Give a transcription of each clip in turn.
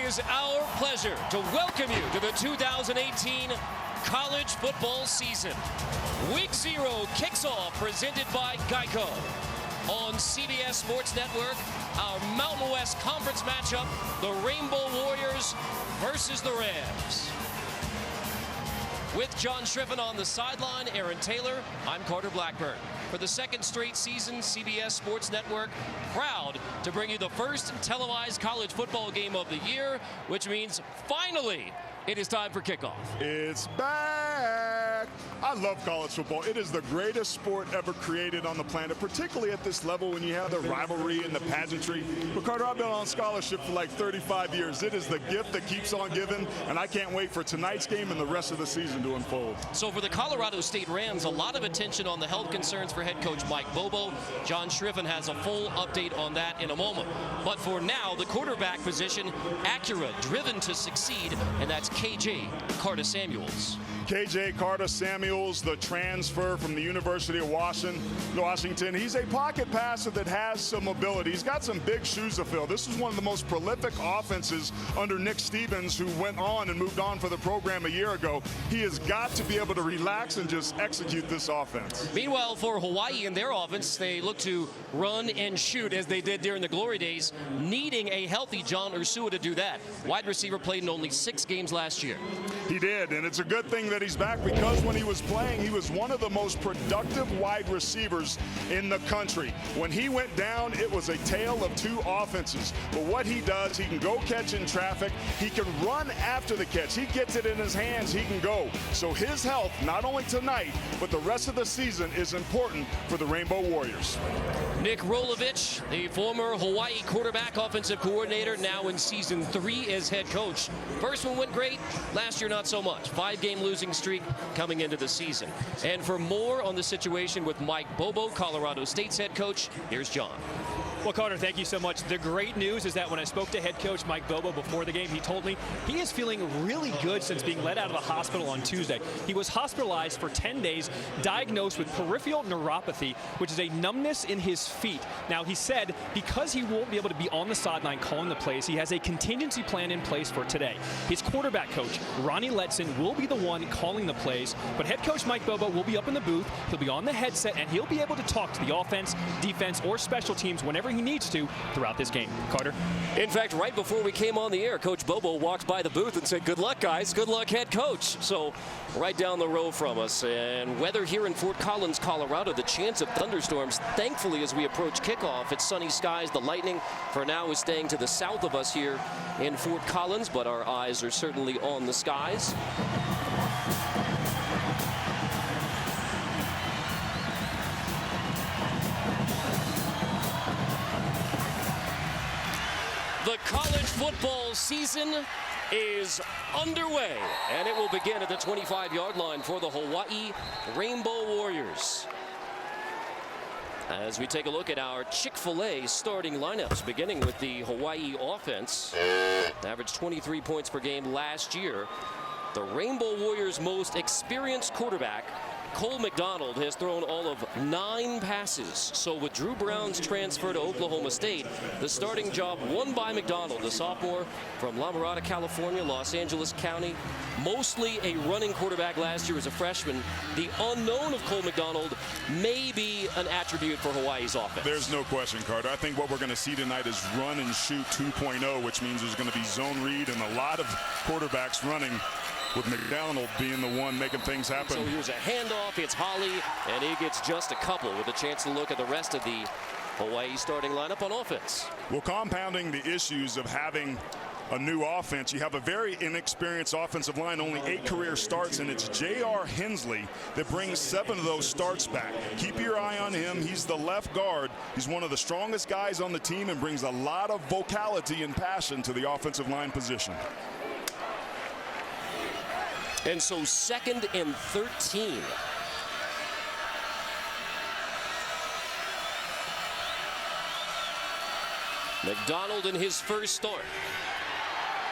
is our pleasure to welcome you to the 2018 college football season. Week 0 kicks off, presented by Geico. On CBS Sports Network, our Mountain West Conference matchup, the Rainbow Warriors versus the Rams. With John Shriven on the sideline, Aaron Taylor, I'm Carter Blackburn. For the second straight season, CBS Sports Network proud to bring you the first televised college football game of the year, which means finally it is time for kickoff. It's back. I love college football. It is the greatest sport ever created on the planet, particularly at this level when you have the rivalry and the pageantry. But Carter, I've been on scholarship for like 35 years. It is the gift that keeps on giving, and I can't wait for tonight's game and the rest of the season to unfold. So for the Colorado State Rams, a lot of attention on the health concerns for head coach Mike Bobo. John Shriven has a full update on that in a moment. But for now, the quarterback position, Acura, driven to succeed, and that's KJ Carta-Samuels. KJ Carta-Samuels, the transfer from the University of Washington. He's a pocket passer that has some ability. He's got some big shoes to fill. This is one of the most prolific offenses under Nick Stevens, who went on and moved on for the program a year ago. He has got to be able to relax and just execute this offense. Meanwhile, for Hawaii in their offense, they look to run and shoot as they did during the glory days, needing a healthy John Ursua to do that. Wide receiver played in only 6 games last year. He did, and it's a good thing that he's back, because when he was playing, he was one of the most productive wide receivers in the country. When he went down, it was a tale of 2 offenses. But what he does, he can go catch in traffic. He can run after the catch. He gets it in his hands. He can go. So his health, not only tonight, but the rest of the season, is important for the Rainbow Warriors. Nick Rolovich, the former Hawaii quarterback offensive coordinator, now in season 3 as head coach. First one went great. Last year, not so much. 5-game losing streak coming into the season. And for more on the situation with Mike Bobo, Colorado State's head coach, here's John. Well, Carter, thank you so much. The great news is that when I spoke to head coach Mike Bobo before the game, he told me he is feeling really good since being let out of the hospital on Tuesday. He was hospitalized for 10 days, diagnosed with peripheral neuropathy, which is a numbness in his feet. Now, he said because he won't be able to be on the sideline calling the plays, he has a contingency plan in place for today. His quarterback coach, Ronnie Letson, will be the one calling the plays, but head coach Mike Bobo will be up in the booth, he'll be on the headset, and he'll be able to talk to the offense, defense, or special teams whenever he needs to throughout this game. Carter? In fact, right before we came on the air, Coach Bobo walked by the booth and said, "Good luck, guys. Good luck, head coach." So right down the row from us. And weather here in Fort Collins, Colorado, the chance of thunderstorms. Thankfully, as we approach kickoff, it's sunny skies. The lightning for now is staying to the south of us here in Fort Collins, but our eyes are certainly on the skies. The college football season is underway, and it will begin at the 25-yard line for the Hawaii Rainbow Warriors. As we take a look at our Chick-fil-A starting lineups, beginning with the Hawaii offense, averaged 23 points per game last year. The Rainbow Warriors' most experienced quarterback, Cole McDonald, has thrown all of 9 passes. So with Drew Brown's transfer to Oklahoma State, the starting job won by McDonald, the sophomore from La Mirada, California, Los Angeles County. Mostly a running quarterback last year as a freshman. The unknown of Cole McDonald may be an attribute for Hawaii's offense. There's no question, Carter. I think what we're going to see tonight is run and shoot 2.0, which means there's going to be zone read and a lot of quarterbacks running, with McDonald being the one making things happen. So here's a handoff, it's Holly, and he gets just a couple with a chance to look at the rest of the Hawaii starting lineup on offense. Well, compounding the issues of having a new offense, you have a very inexperienced offensive line, only 8 career starts, and it's J.R. Hensley that brings 7 of those starts back. Keep your eye on him. He's the left guard. He's one of the strongest guys on the team and brings a lot of vocality and passion to the offensive line position. And so 2nd and 13. McDonald in his first start.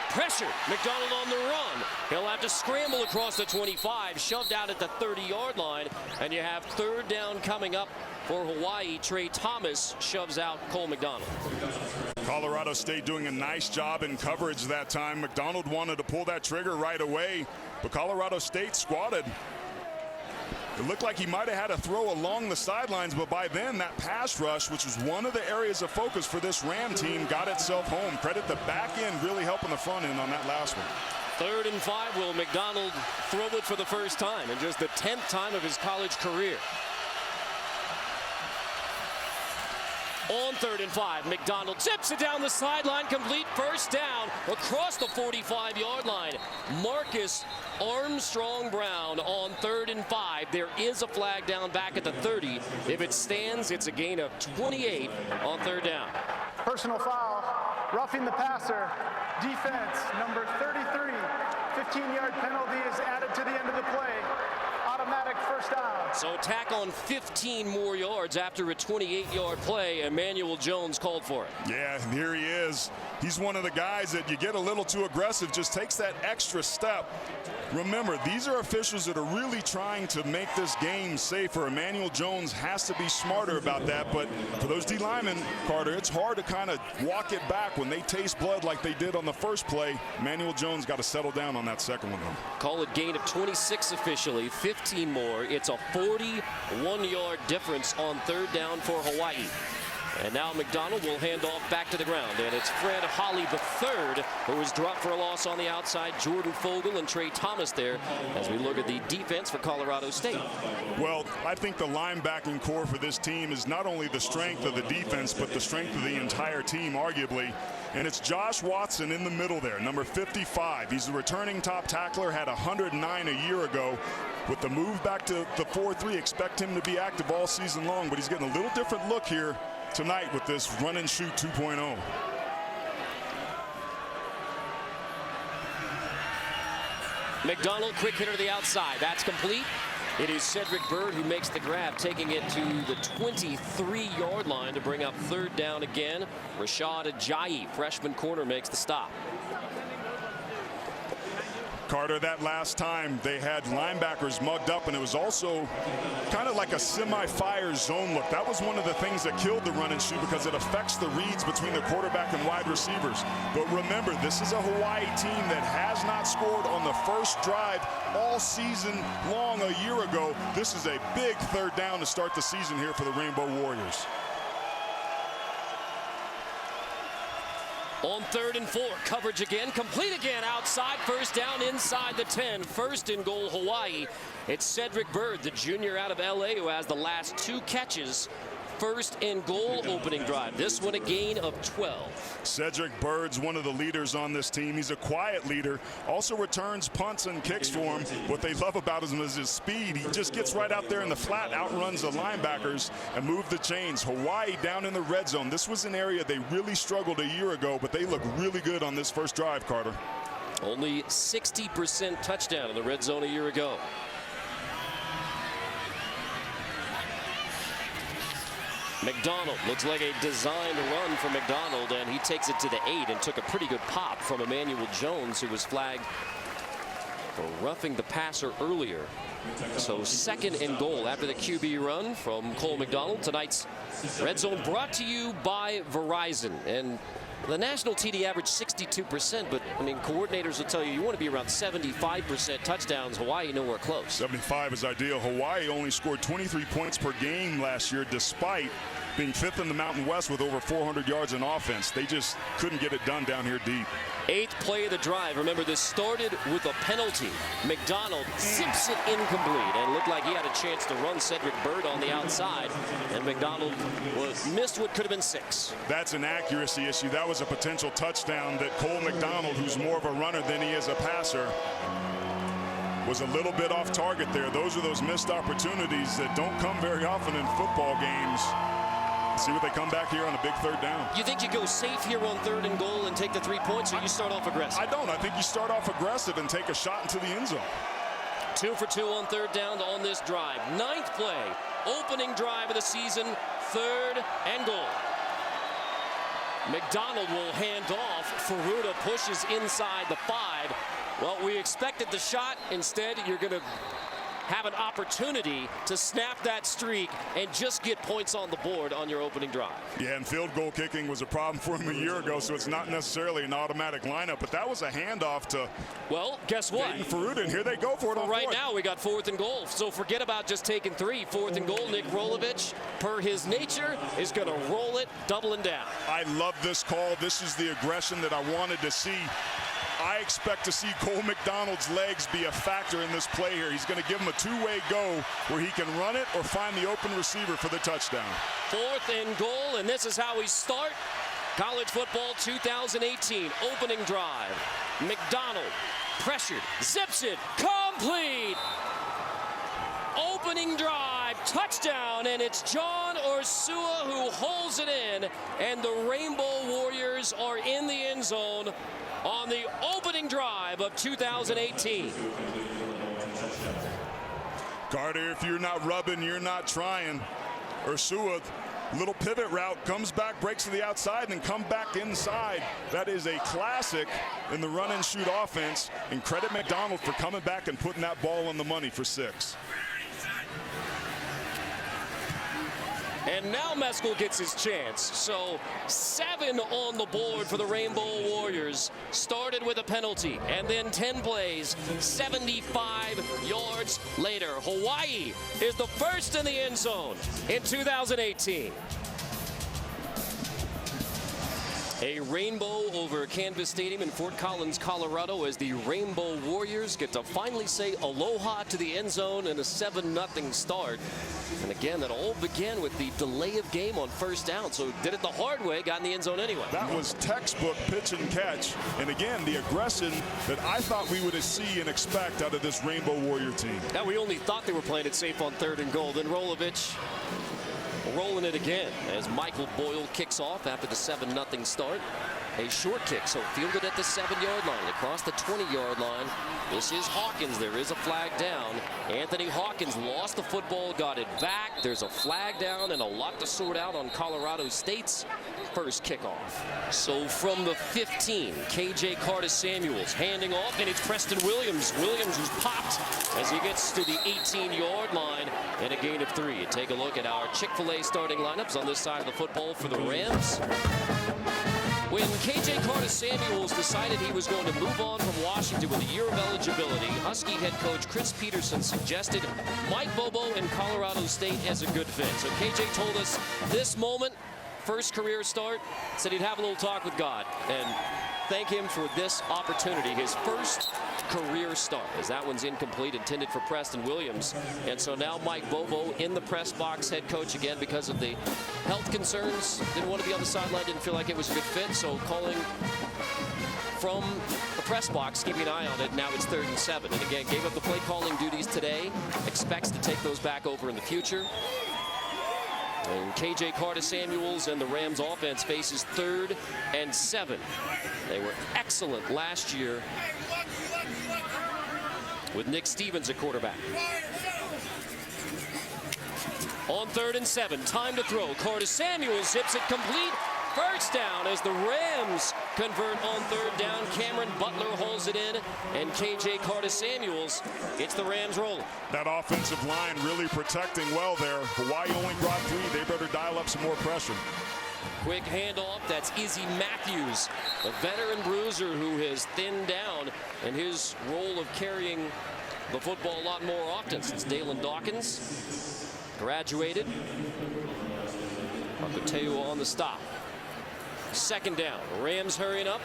Pressure. McDonald on the run. He'll have to scramble across the 25, shoved out at the 30-yard line, and you have 3rd down coming up for Hawaii. Trey Thomas shoves out Cole McDonald. Colorado State doing a nice job in coverage that time. McDonald wanted to pull that trigger right away, but Colorado State squatted. It looked like he might have had a throw along the sidelines, but by then that pass rush, which was one of the areas of focus for this Ram team, got itself home. Credit the back end really helping the front end on that last one. 3rd and 5. Will McDonald throw it for the first time in just the 10th time of his college career? On 3rd and 5, McDonald tips it down the sideline, complete, first down across the 45-yard line. Marcus Armstrong Brown on 3rd and 5. There is a flag down back at the 30. If it stands, it's a gain of 28 on 3rd down. Personal foul, roughing the passer, defense, number 33. 15-yard penalty is added to the end of the play. Automatic first down. So tack on 15 more yards after a 28-yard play. Emmanuel Jones called for it. Yeah, here he is. He's one of the guys that you get a little too aggressive, just takes that extra step. Remember, these are officials that are really trying to make this game safer. Emmanuel Jones has to be smarter about that, but for those D linemen, Carter, it's hard to kind of walk it back when they taste blood like they did on the first play. Emmanuel Jones got to settle down on that second one, though. Call it gain of 26 officially, 15 more. It's a 41-yard difference on 3rd down for Hawaii. And now McDonald will hand off back to the ground. And it's Fred Holly III who was dropped for a loss on the outside. Jordan Fogle and Trey Thomas there as we look at the defense for Colorado State. Well, I think the linebacking core for this team is not only the strength of the defense, but the strength of the entire team, arguably. And it's Josh Watson in the middle there, number 55. He's the returning top tackler, had 109 a year ago. With the move back to the 4-3, expect him to be active all season long, but he's getting a little different look here tonight with this run and shoot 2.0. McDonald, quick hitter to the outside. That's complete. It is Cedric Byrd who makes the grab, taking it to the 23-yard line to bring up 3rd down again. Rashad Ajayi, freshman corner, makes the stop. Carter, that last time they had linebackers mugged up, and it was also kind of like a semi-fire zone look. That was one of the things that killed the run and shoot because it affects the reads between the quarterback and wide receivers. But remember, this is a Hawaii team that has not scored on the first drive all season long a year ago. This is a big 3rd down to start the season here for the Rainbow Warriors. On 3rd and 4, coverage again, complete again outside, first down inside the 10, 1st and goal Hawaii. It's Cedric Byrd, the junior out of LA, who has the last 2 catches. 1st and goal opening drive. This one a gain of 12. Cedric Byrd's one of the leaders on this team. He's a quiet leader, also returns punts and kicks for him. What they love about him is his speed. He just gets right out there in the flat, outruns the linebackers and move the chains. Hawaii down in the red zone. This was an area they really struggled a year ago, but they look really good on this first drive, Carter. Only 60% touchdown in the red zone a year ago. McDonald looks like a designed run for McDonald, and he takes it to the 8 and took a pretty good pop from Emmanuel Jones, who was flagged for roughing the passer earlier. So 2nd and goal after the QB run from Cole McDonald. Tonight's red zone brought to you by Verizon. And the national TD averaged 62%, but I mean, coordinators will tell you want to be around 75% touchdowns. Hawaii nowhere close. 75 is ideal. Hawaii only scored 23 points per game last year, despite being 5th in the Mountain West with over 400 yards in offense. They just couldn't get it done down here deep. 8th play of the drive. Remember, this started with a penalty. McDonald zips it incomplete and looked like he had a chance to run Cedric Byrd on the outside, and McDonald missed what could have been 6. That's an accuracy issue. That was a potential touchdown that Cole McDonald, who's more of a runner than he is a passer, was a little bit off target there. Those are those missed opportunities that don't come very often in football games. See what they come back here on a big 3rd down. You think you go safe here on 3rd and goal and take the 3 points, or you start off aggressive? I don't. I think you start off aggressive and take a shot into the end zone. 2 for 2 on 3rd down on this drive. 9th play, opening drive of the season, 3rd and goal. McDonald will hand off. Ferruta pushes inside the 5. Well, we expected the shot. Instead, you're going to have an opportunity to snap that streak and just get points on the board on your opening drive. Yeah, and field goal kicking was a problem for him a year ago, so it's not necessarily an automatic lineup, but that was a handoff to, well, guess what? Faruda, and here they go for it on right fourth. Now we got 4th and goal, so forget about just taking 3. 4th and goal. Nick Rolovich, per his nature, is going to roll it, doubling down. I love this call. This is the aggression that I wanted to see. I expect to see Cole McDonald's legs be a factor in this play here. He's going to give him a two-way go where he can run it or find the open receiver for the touchdown. 4th and goal, and this is how we start college football 2018 opening drive. McDonald pressured, zips it, complete. Opening drive, touchdown, and it's John Ursua who holds it in, and the Rainbow Warriors are in the end zone on the opening drive of 2018. Carter, if you're not rubbing, you're not trying. Ursua, little pivot route, comes back, breaks to the outside, and then come back inside. That is a classic in the run and shoot offense, and credit McDonald for coming back and putting that ball on the money for 6. And now Meskel gets his chance. So 7 on the board for the Rainbow Warriors. Started with a penalty and then 10 plays, 75 yards later. Hawaii is the first in the end zone in 2018. A rainbow over Canvas Stadium in Fort Collins, Colorado, as the Rainbow Warriors get to finally say aloha to the end zone in a 7-0 start. And again, that all began with the delay of game on first down. So did it the hard way, got in the end zone anyway. That was textbook pitch and catch. And again, the aggression that I thought we would see and expect out of this Rainbow Warrior team. Now, we only thought they were playing it safe on 3rd and goal. Then Rolovich rolling it again as Michael Boyle kicks off after the 7-0 start. A short kick, so fielded at the 7-yard line, across the 20-yard line. This is Hawkins. There is a flag down. Anthony Hawkins lost the football, got it back. There's a flag down and a lot to sort out on Colorado State's first kickoff. So from the 15, KJ Carta-Samuels handing off, and it's Preston Williams. Williams who's popped as he gets to the 18-yard line and a gain of 3. Take a look at our Chick-fil-A starting lineups on this side of the football for the Rams. When KJ Carta-Samuels decided he was going to move on from Washington with a year of eligibility, Husky head coach Chris Peterson suggested Mike Bobo and Colorado State as a good fit. So KJ told us this moment, first career start, said he'd have a little talk with God and thank him for this opportunity, his first career start, as that one's incomplete, intended for Preston Williams. And so now Mike Bobo in the press box, head coach again because of the health concerns. Didn't want to be on the sideline, didn't feel like it was a good fit, so calling from the press box, keeping an eye on it. Now it's 3rd and 7. And again, gave up the play calling duties today, expects to take those back over in the future. And KJ Carta-Samuels and the Rams offense faces 3rd and 7. They were excellent last year with Nick Stevens at quarterback. On 3rd and 7, time to throw. Carta-Samuels zips it complete. First down as the Rams convert on 3rd down. Cameron Butler holds it in, and KJ Carta-Samuels, it's the Rams rolling. That offensive line really protecting well there. Hawaii only brought 3. They better dial up some more pressure. Quick handoff, that's Izzy Matthews, a veteran bruiser who has thinned down in his role of carrying the football a lot more often since Dalen Dawkins graduated. Arcoteo on the stop. 2nd down, Rams hurrying up.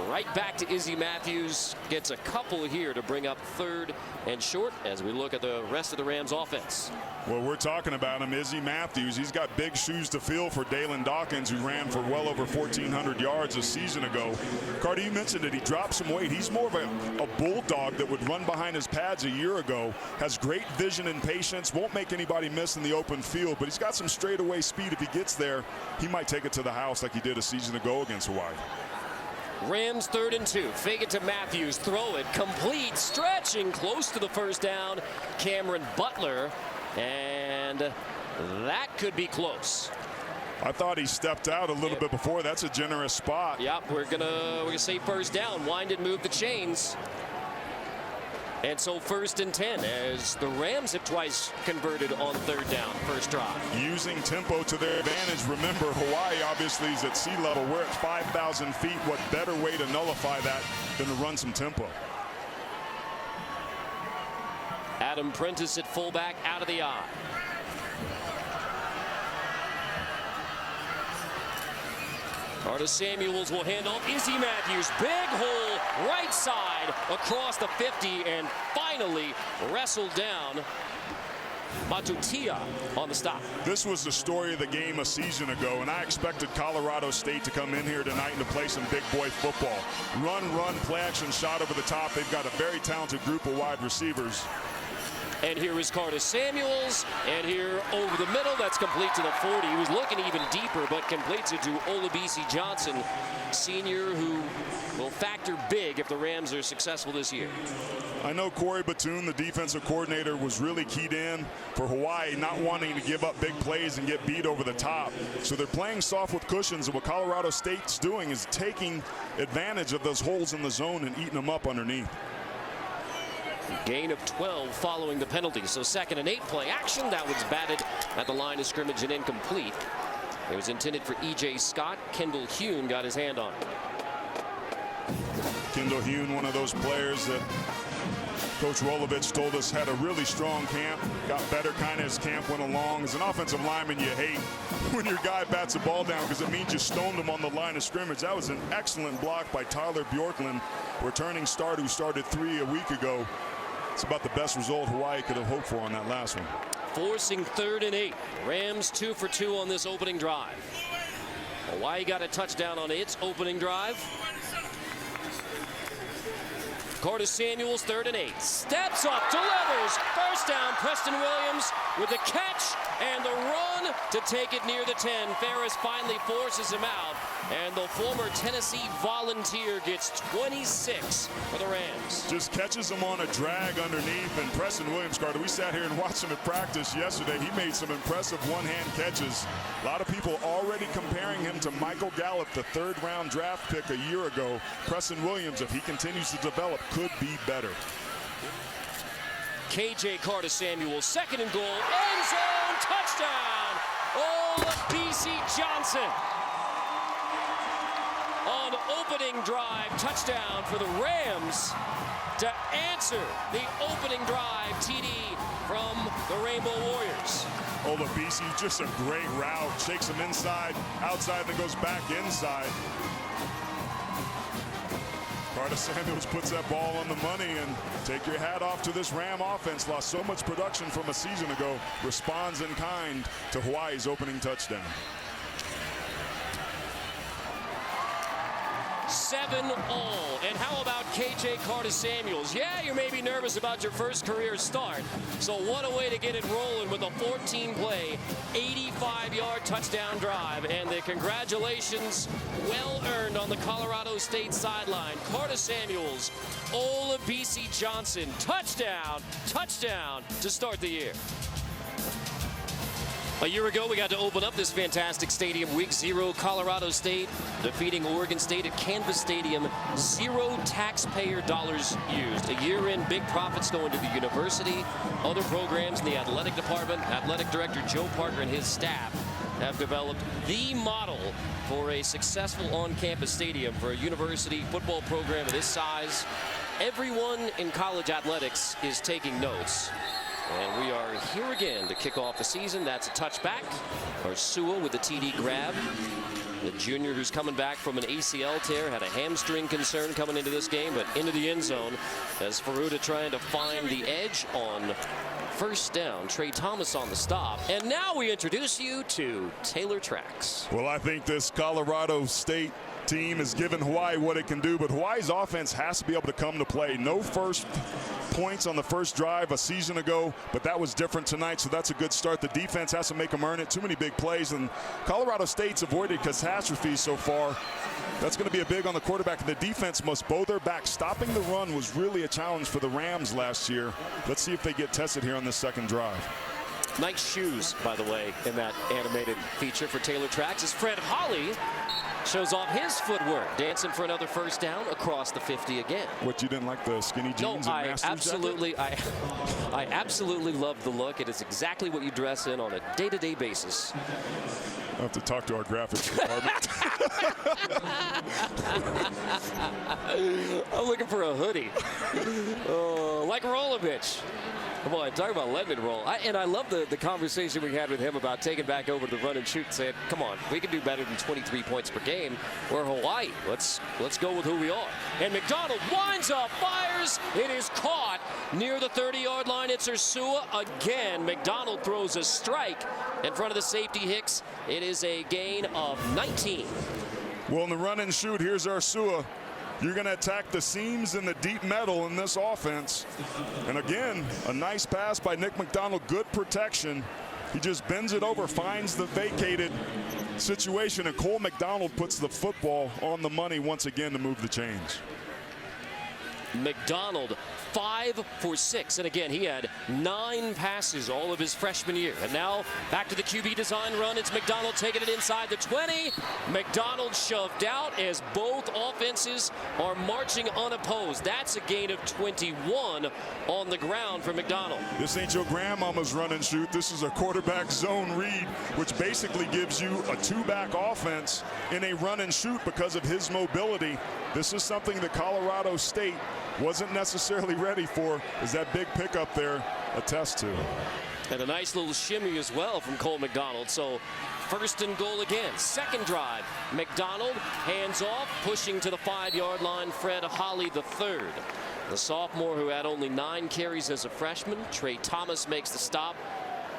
Right back to Izzy Matthews. Gets a couple here to bring up 3rd and short as we look at the rest of the Rams offense. Well, we're talking about him, Izzy Matthews. He's got big shoes to fill for Dalen Dawkins, who ran for well over 1,400 yards a season ago. Carter, you mentioned it. He dropped some weight. He's more of a bulldog that would run behind his pads a year ago. Has great vision and patience. Won't make anybody miss in the open field, but he's got some straightaway speed. If he gets there, he might take it to the house like he did a season ago against Hawaii. Rams 3rd and 2. Fake it to Matthews. Throw it. Complete. Stretching close to the first down. Cameron Butler. And that could be close. I thought he stepped out a little bit before. That's a generous spot. Yep, we're gonna say first down. Wind and move the chains. And so 1st and 10 as the Rams have twice converted on 3rd down, first drive. Using tempo to their advantage. Remember, Hawaii obviously is at sea level. We're at 5,000 feet. What better way to nullify that than to run some tempo? Adam Prentice at fullback, out of the eye. Carta-Samuels will hand off. Izzy Matthews, big hole, right side, across the 50, and finally wrestled down. Matutia on the stop. This was the story of the game a season ago, and I expected Colorado State to come in here tonight and to play some big boy football. Run, play action, shot over the top. They've got a very talented group of wide receivers. And here is Carta-Samuels, and here over the middle, that's complete to the 40. He was looking even deeper, but completes it to Olabisi Johnson, senior, who will factor big if the Rams are successful this year. I know Corey Batoon, the defensive coordinator, was really keyed in for Hawaii, not wanting to give up big plays and get beat over the top. So they're playing soft with cushions, and what Colorado State's doing is taking advantage of those holes in the zone and eating them up underneath. Gain of 12 following the penalty. So 2nd and 8 play action. That was batted at the line of scrimmage and incomplete. It was intended for E.J. Scott. Kendall Hune got his hand on it. Kendall Hune, one of those players that Coach Rolovich told us had a really strong camp, got better kind of as camp went along. As an offensive lineman, you hate when your guy bats the ball down because it means you stoned him on the line of scrimmage. That was an excellent block by Tyler Bjorklund, returning start who started 3 a week ago. It's about the best result Hawaii could have hoped for on that last one. Forcing 3rd and 8. Rams 2 for 2 on this opening drive. Hawaii got a touchdown on its opening drive. Carta-Samuels, 3rd and 8. Steps up, delivers. First down, Preston Williams with the catch and the run to take it near the 10. Ferris finally forces him out, and the former Tennessee Volunteer gets 26 for the Rams. Just catches him on a drag underneath, and Preston Williams, Carter, we sat here and watched him at practice yesterday. He made some impressive one-hand catches. A lot of people already comparing him to Michael Gallup, the 3rd-round draft pick a year ago. Preston Williams, if he continues to develop, could be better. KJ Carta-Samuels, 2nd and goal, end zone, touchdown! Olabisi Johnson. On opening drive, touchdown for the Rams to answer the opening drive TD from the Rainbow Warriors. Olabisi, just a great route, shakes him inside, outside, and then goes back inside. Carta-Samuels puts that ball on the money, and take your hat off to this Ram offense. Lost so much production from a season ago. Responds in kind to Hawaii's opening touchdown. 7-all. And how about KJ Carta-Samuels? Yeah, you may be nervous about your first career start. So what a way to get it rolling with a 14-play, 85-yard touchdown drive. And the congratulations well earned on the Colorado State sideline. Carta-Samuels, Olabisi Johnson, touchdown to start the year. A year ago, we got to open up this fantastic stadium. Week 0, Colorado State defeating Oregon State at Canvas Stadium. 0 taxpayer dollars used. A year in, big profits going to the university. Other programs in the athletic department. Athletic director Joe Parker and his staff have developed the model for a successful on-campus stadium for a university football program of this size. Everyone in college athletics is taking notes. And we are here again to kick off the season. That's a touchback. Arsua with the TD grab. The junior who's coming back from an ACL tear, had a hamstring concern coming into this game, but into the end zone as Faruda trying to find the edge on first down. Trey Thomas on the stop. And now we introduce you to Taylor Tracks. Well, I think this Colorado State team has given Hawaii what it can do, but Hawaii's offense has to be able to come to play. No first points on the first drive a season ago, but that was different tonight, so that's a good start. The defense has to make them earn it. Too many big plays, and Colorado State's avoided catastrophes so far. That's going to be a big on the quarterback, and the defense must bow their back. Stopping the run was really a challenge for the Rams last year. Let's see if they get tested here on this second drive. Nice shoes, by the way, in that animated feature for Taylor Tracks, as Fred Holly shows off his footwork, dancing for another first down across the 50 again. What, you didn't like the skinny jeans and Masters jacket? I absolutely love the look. It is exactly what you dress in on a day-to-day basis. I'll have to talk to our graphics department. I'm looking for a hoodie. Like Rolovich. Come on, talk about letting it roll. And I love the conversation we had with him about taking back over the run and shoot and saying, come on, we can do better than 23 points per game. We're Hawaii. Let's go with who we are. And McDonald winds up, fires. It is caught near the 30-yard line. It's Ursua again. McDonald throws a strike in front of the safety Hicks. It is a gain of 19. Well, in the run and shoot, here's Ursua. You're going to attack the seams and the deep metal in this offense. And again, a nice pass by Nick McDonald. Good protection. He just bends it over, finds the vacated situation, and Cole McDonald puts the football on the money once again to move the chains. McDonald 5 for 6, and again he had 9 passes all of his freshman year. And now back to the QB design run. It's McDonald taking it inside the 20. McDonald shoved out as both offenses are marching unopposed. That's a gain of 21 on the ground for McDonald. This ain't your grandmama's run and shoot. This is a quarterback zone read, which basically gives you a 2-back offense in a run and shoot because of his mobility. This is something that Colorado State wasn't necessarily ready for, as that big pickup there attests to. And a nice little shimmy as well from Cole McDonald. So first and goal again. Second drive. McDonald hands off, pushing to the 5-yard line. Fred Holly the third. The sophomore who had only 9 carries as a freshman. Trey Thomas makes the stop.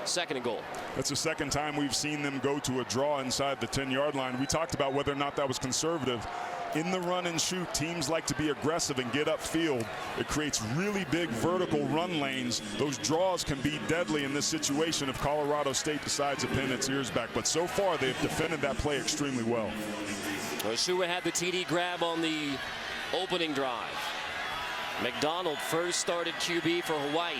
Second and goal. That's the second time we've seen them go to a draw inside the 10-yard line. We talked about whether or not that was conservative. In the run and shoot, teams like to be aggressive and get upfield. It creates really big vertical run lanes. Those draws can be deadly in this situation if Colorado State decides to pin its ears back. But so far, they've defended that play extremely well. Ursua had the TD grab on the opening drive. McDonald first started QB for Hawaii.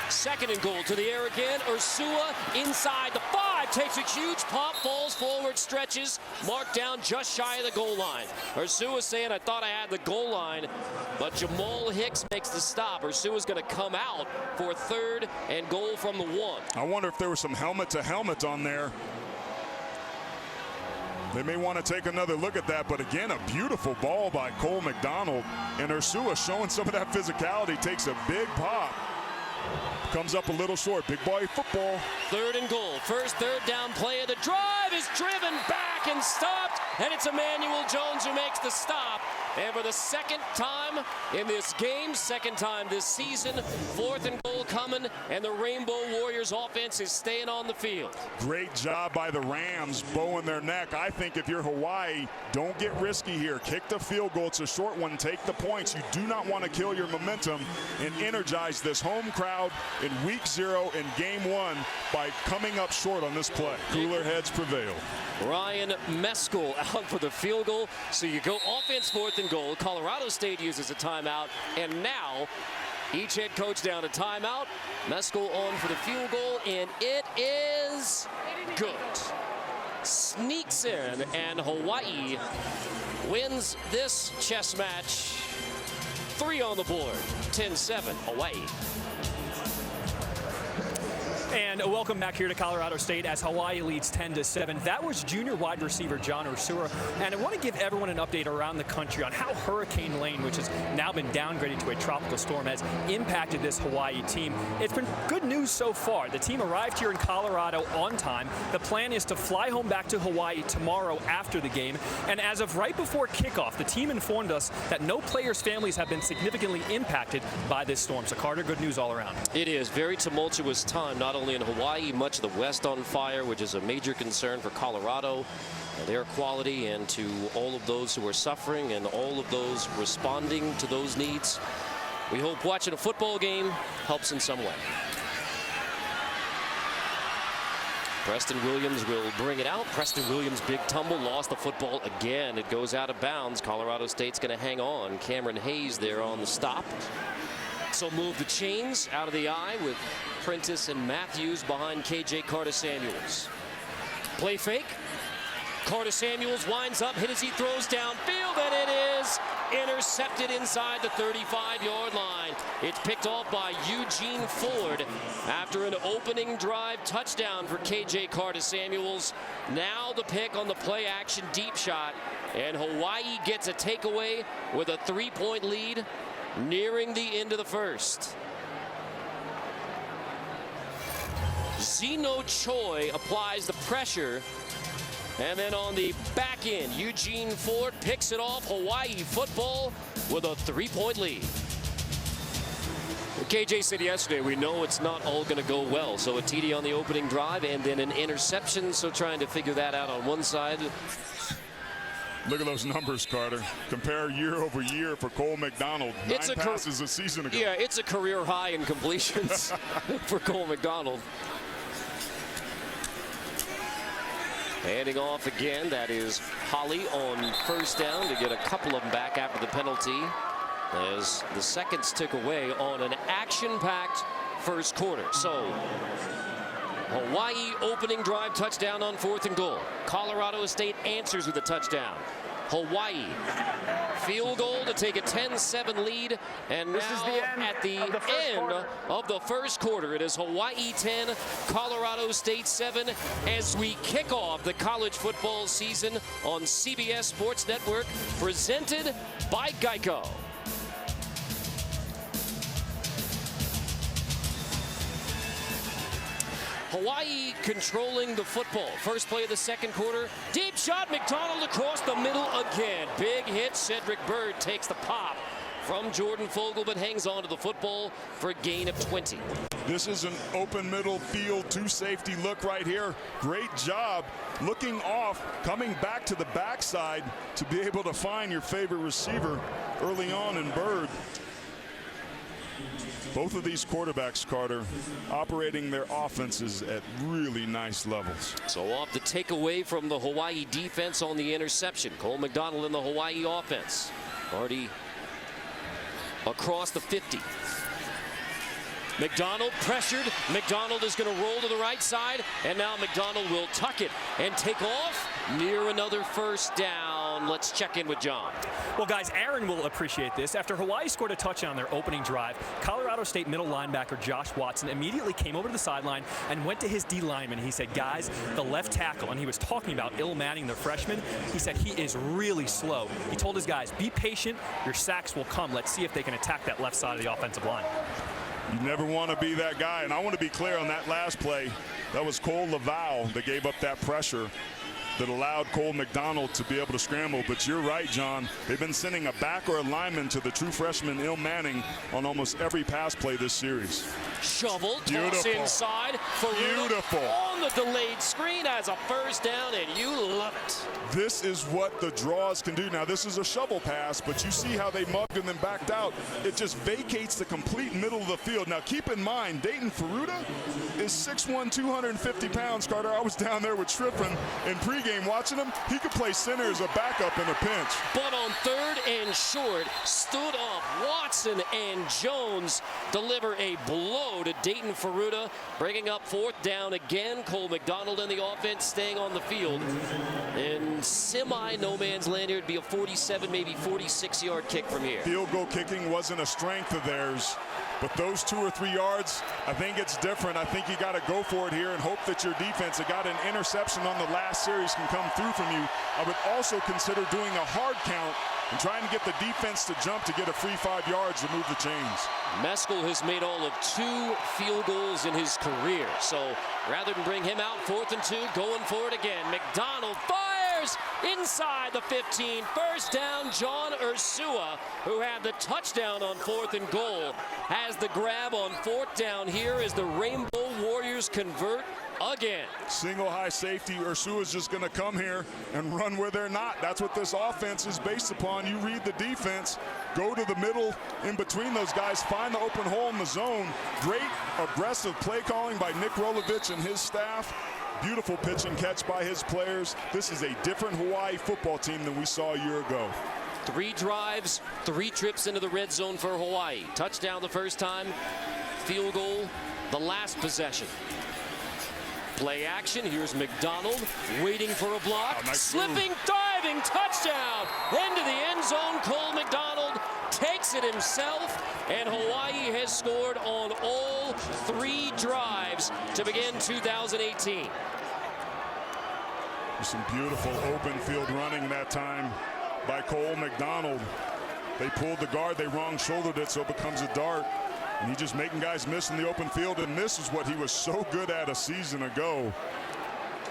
Second and goal to the air again. Ursua inside the 5, takes a huge pop, falls forward, stretches, marked down just shy of the goal line. Ursua saying, I thought I had the goal line, but Jamal Hicks makes the stop. Ursua's going to come out for third and goal from the 1. I wonder if there was some helmet to helmet on there. They may want to take another look at that, but again, a beautiful ball by Cole McDonald. And Ursua showing some of that physicality, takes a big pop. Comes up a little short. Big boy football. Third and goal. First third down play of the drive is driven back and stopped. And it's Emmanuel Jones who makes the stop. And for the second time in this game, second time this season, fourth and goal coming, and the Rainbow Warriors offense is staying on the field. Great job by the Rams, bowing their neck. I think if you're Hawaii, don't get risky here. Kick the field goal. It's a short one. Take the points. You do not want to kill your momentum and energize this home crowd in week 0 in game 1 by coming up short on this play. Cooler heads prevail. Ryan Meskel out for the field goal. So you go offense, fourth and goal. Colorado State uses a timeout, and now each head coach down a timeout. Meskel on for the field goal, and it is good. Sneaks in, and Hawaii wins this chess match. 3 on the board, 10-7 Hawaii. And welcome back here to Colorado State as Hawaii leads 10-7. That was junior wide receiver John Ursua. And I want to give everyone an update around the country on how Hurricane Lane, which has now been downgraded to a tropical storm, has impacted this Hawaii team. It's been good news so far. The team arrived here in Colorado on time. The plan is to fly home back to Hawaii tomorrow after the game. And as of right before kickoff, the team informed us that no players' families have been significantly impacted by this storm. So, Carter, good news all around. It is very tumultuous time, not only in Hawaii, much of the West on fire, which is a major concern for Colorado, their quality, and to all of those who are suffering and all of those responding to those needs. We hope watching a football game helps in some way. Preston Williams will bring it out. Preston Williams, big tumble, lost the football again. It goes out of bounds. Colorado State's going to hang on. Cameron Hayes there on the stop. Bucks will move the chains out of the eye with Prentice and Matthews behind KJ Carta-Samuels. Play fake. Carta-Samuels winds up, hit as he throws downfield, and it is intercepted inside the 35-yard line. It's picked off by Eugene Ford after an opening drive touchdown for KJ Carta-Samuels. Now the pick on the play-action deep shot, and Hawaii gets a takeaway with a 3-point lead nearing the end of the first. Zeno Choi applies the pressure. And then on the back end, Eugene Ford picks it off. Hawaii football with a 3-point lead. Well, KJ said yesterday, we know it's not all going to go well. So a TD on the opening drive and then an interception. So trying to figure that out on one side. Look at those numbers, Carter. Compare year over year for Cole McDonald. 9 passes a season ago. Yeah, it's a career high in completions for Cole McDonald. Handing off again, that is Holly on first down to get a couple of them back after the penalty as the seconds tick away on an action-packed first quarter. So Hawaii opening drive touchdown on 4th and goal. Colorado State answers with a touchdown. Hawaii field goal to take a 10-7 lead, and This now is the end at the of the first end quarter. of the first quarter, it is Hawaii 10, Colorado State 7 as we kick off the college football season on CBS Sports Network, presented by Geico. Hawaii controlling the football. First play of the second quarter. Deep shot, McDonald across the middle again. Big hit. Cedric Bird takes the pop from Jordan Fogle, but hangs on to the football for a gain of 20. This is an open middle field, 2 safety look right here. Great job looking off, coming back to the backside to be able to find your favorite receiver early on in Bird. Both of these quarterbacks, Carter, operating their offenses at really nice levels. So off the takeaway from the Hawaii defense on the interception. Cole McDonald in the Hawaii offense. Already across the 50. McDonald pressured. McDonald is going to roll to the right side, and now McDonald will tuck it and take off near another first down. Let's check in with John. Well, guys, Aaron will appreciate this. After Hawaii scored a touchdown on their opening drive, Colorado State middle linebacker Josh Watson immediately came over to the sideline and went to his D lineman. He said, guys, the left tackle, and he was talking about Manning, the freshman, he said he is really slow. He told his guys, be patient, your sacks will come. Let's see if they can attack that left side of the offensive line. You never want to be that guy. And I want to be clear on that last play. That was Cole Laval that gave up that pressure that allowed Cole McDonald to be able to scramble. But you're right, John. They've been sending a back or a lineman to the true freshman, Manning, on almost every pass play this series. Shovel, toss Beautiful. Inside. Beautiful. On the delayed screen as a first down, and you love it. This is what the draws can do. Now, this is a shovel pass, but you see how they mugged and then backed out. It just vacates the complete middle of the field. Now, keep in mind, Dayton Ferruta is 6'1", 250 pounds, Carter. I was down there with Triffin in pregame watching him. He could play center as a backup in a pinch. But on 3rd and short, stood up. Watson and Jones deliver a blow to Dayton Ferruta, bringing up 4th down again. Cole McDonald and the offense staying on the field. In semi-no man's land here, it'd be a 47, maybe 46-yard kick from here. Field goal kicking wasn't a strength of theirs, but those 2 or 3 yards, I think it's different. I think you got to go for it here and hope that your defense that got an interception on the last series can come through from you. I would also consider doing a hard count and trying to get the defense to jump to get a free 5 yards to move the chains. Meskel has made all of 2 field goals in his career. So rather than bring him out 4th and 2, going for it again. McDonald fires inside the 15. First down, John Ursua, who had the touchdown on 4th and goal, has the grab on 4th down here as the Rainbow Warriors convert again. Single high safety. Ursua's just going to come here and run where they're not. That's what this offense is based upon. You read the defense, go to the middle in between those guys, find the open hole in the zone. Great aggressive play calling by Nick Rolovich and his staff. Beautiful pitch and catch by his players. This is a different Hawaii football team than we saw a year ago. 3 drives, 3 trips into the red zone for Hawaii. Touchdown the first time, field goal the last possession. Play action, here's McDonald waiting for a block, slipping, diving, touchdown, into the end zone. Cole McDonald takes it himself, and Hawaii has scored on all 3 drives to begin 2018. Some beautiful open field running that time by Cole McDonald. They pulled the guard, they wrong shouldered it, so it becomes a dart. And he's just making guys miss in the open field, and this is what he was so good at a season ago.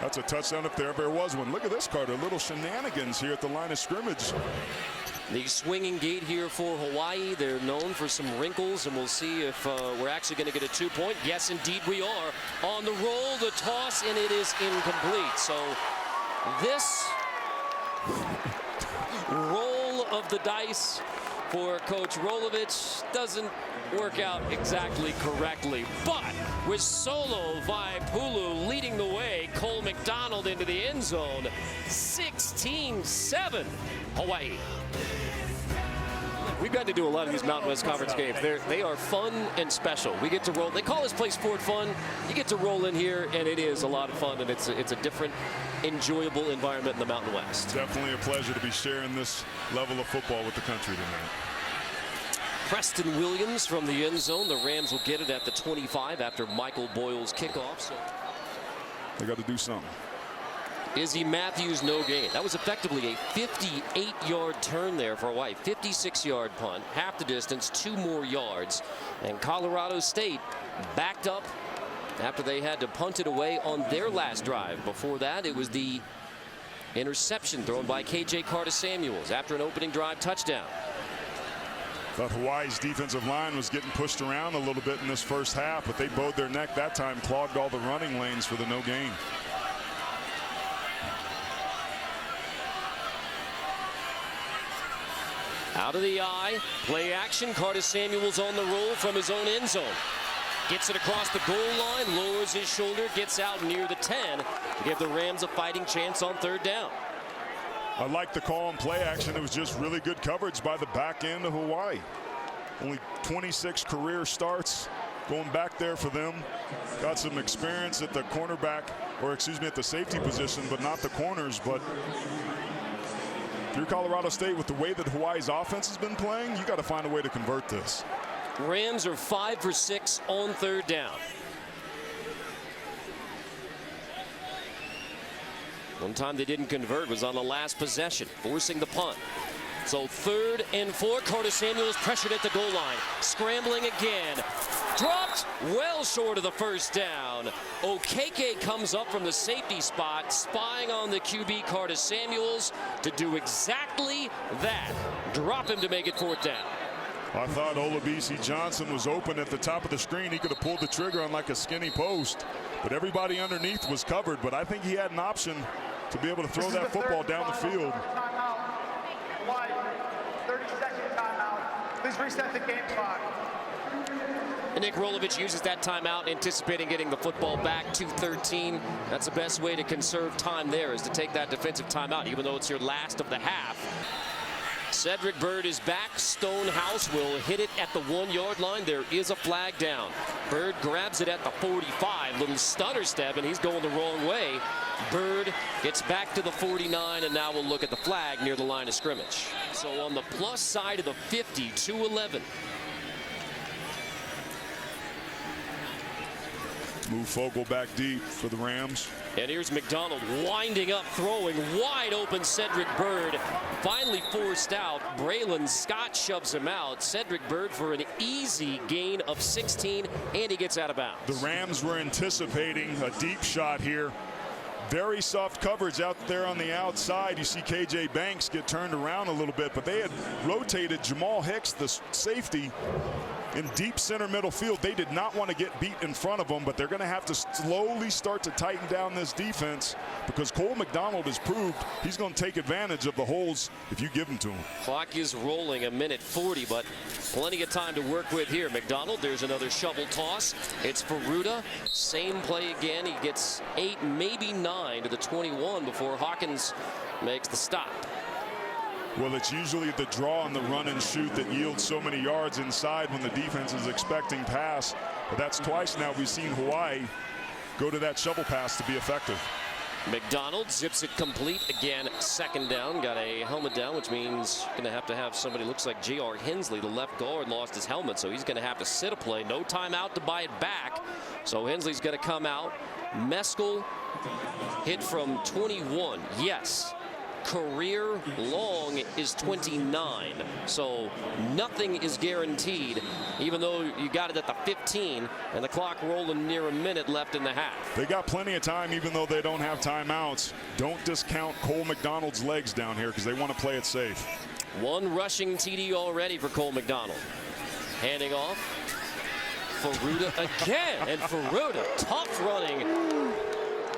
That's a touchdown if there ever was one. Look at this, Carter. Little shenanigans here at the line of scrimmage. The swinging gate here for Hawaii. They're known for some wrinkles, and we'll see if we're actually going to get a 2-point. Yes, indeed we are. On the roll, the toss, and it is incomplete. So this roll of the dice for Coach Rolovich doesn't work out exactly correctly. But with Solo Vaipulu leading the way, Cole McDonald into the end zone, 16-7, Hawaii. We've got to do a lot of these Mountain West Conference games. They are fun and special. We get to roll. They call this place Sport Fun. You get to roll in here, and it is a lot of fun, and it's a different, enjoyable environment in the Mountain West. Definitely a pleasure to be sharing this level of football with the country tonight. Preston Williams from the end zone. The Rams will get it at the 25 after Michael Boyle's kickoff. So they got to do something. Izzy Matthews, no gain. That was effectively a 58-yard turn there for Hawaii. 56-yard punt, half the distance, 2 more yards. And Colorado State backed up after they had to punt it away on their last drive. Before that, it was the interception thrown by KJ Carta-Samuels after an opening drive touchdown. Thought Hawaii's defensive line was getting pushed around a little bit in this first half, but they bowed their neck that time, clogged all the running lanes for the no gain. Out of the eye, play action. Carta-Samuels on the roll from his own end zone. Gets it across the goal line, lowers his shoulder, gets out near the 10 to give the Rams a fighting chance on 3rd down. I like the call on play action. It was just really good coverage by the back end of Hawaii. Only 26 career starts going back there for them. Got some experience at the cornerback, or excuse me, at the safety position, but not the corners. But if you're Colorado State, with the way that Hawaii's offense has been playing, you got to find a way to convert this. Rams are 5 for 6 on 3rd down. One time they didn't convert was on the last possession, forcing the punt. So 3rd and 4, Carta-Samuels pressured at the goal line, scrambling again. Dropped well short of the first down. Okeke comes up from the safety spot, spying on the QB Carta-Samuels to do exactly that. Drop him to make it 4th down. I thought Olabisi Johnson was open at the top of the screen. He could have pulled the trigger on like a skinny post, but everybody underneath was covered. But I think he had an option to be able to throw that football down the field. Timeout. Hawaii, 30-second timeout. Please reset the game clock. And Nick Rolovich uses that timeout, anticipating getting the football back to 13. That's the best way to conserve time there, is to take that defensive timeout, even though it's your last of the half. Cedric Byrd is back. Stonehouse will hit it at the 1-yard line. There is a flag down. Byrd grabs it at the 45. Little stutter step, and he's going the wrong way. Byrd gets back to the 49, and now we'll look at the flag near the line of scrimmage. So on the plus side of the 50, 2-11. Move Fogle back deep for the Rams. And here's McDonald winding up, throwing wide open. Cedric Byrd finally forced out. Braylon Scott shoves him out. Cedric Byrd for an easy gain of 16, and he gets out of bounds. The Rams were anticipating a deep shot here. Very soft coverage out there on the outside. You see KJ Banks get turned around a little bit, but they had rotated Jamal Hicks, the safety, in deep center middle field. They did not want to get beat in front of them, but they're going to have to slowly start to tighten down this defense, because Cole McDonald has proved he's going to take advantage of the holes if you give them to him. Clock is rolling, 1:40, but plenty of time to work with here. McDonald, there's another shovel toss. It's Ferruta. Same play again. He gets 8, maybe 9 to the 21 before Hawkins makes the stop. Well, it's usually the draw and the run and shoot that yields so many yards inside when the defense is expecting pass. But that's twice now we've seen Hawaii go to that shovel pass to be effective. McDonald zips it complete again. Second down, got a helmet down, which means going to have somebody, looks like J.R. Hensley, the left guard, lost his helmet, so he's going to have to sit a play. No timeout to buy it back. So Hensley's going to come out. Meskel hit from 21. Yes. Career long is 29, so nothing is guaranteed, even though you got it at the 15 and the clock rolling near a minute left in the half. They got plenty of time, even though they don't have timeouts. Don't discount Cole McDonald's legs down here because they want to play it safe. One rushing TD already for Cole McDonald. Handing off. Faruda again, and Faruda tough running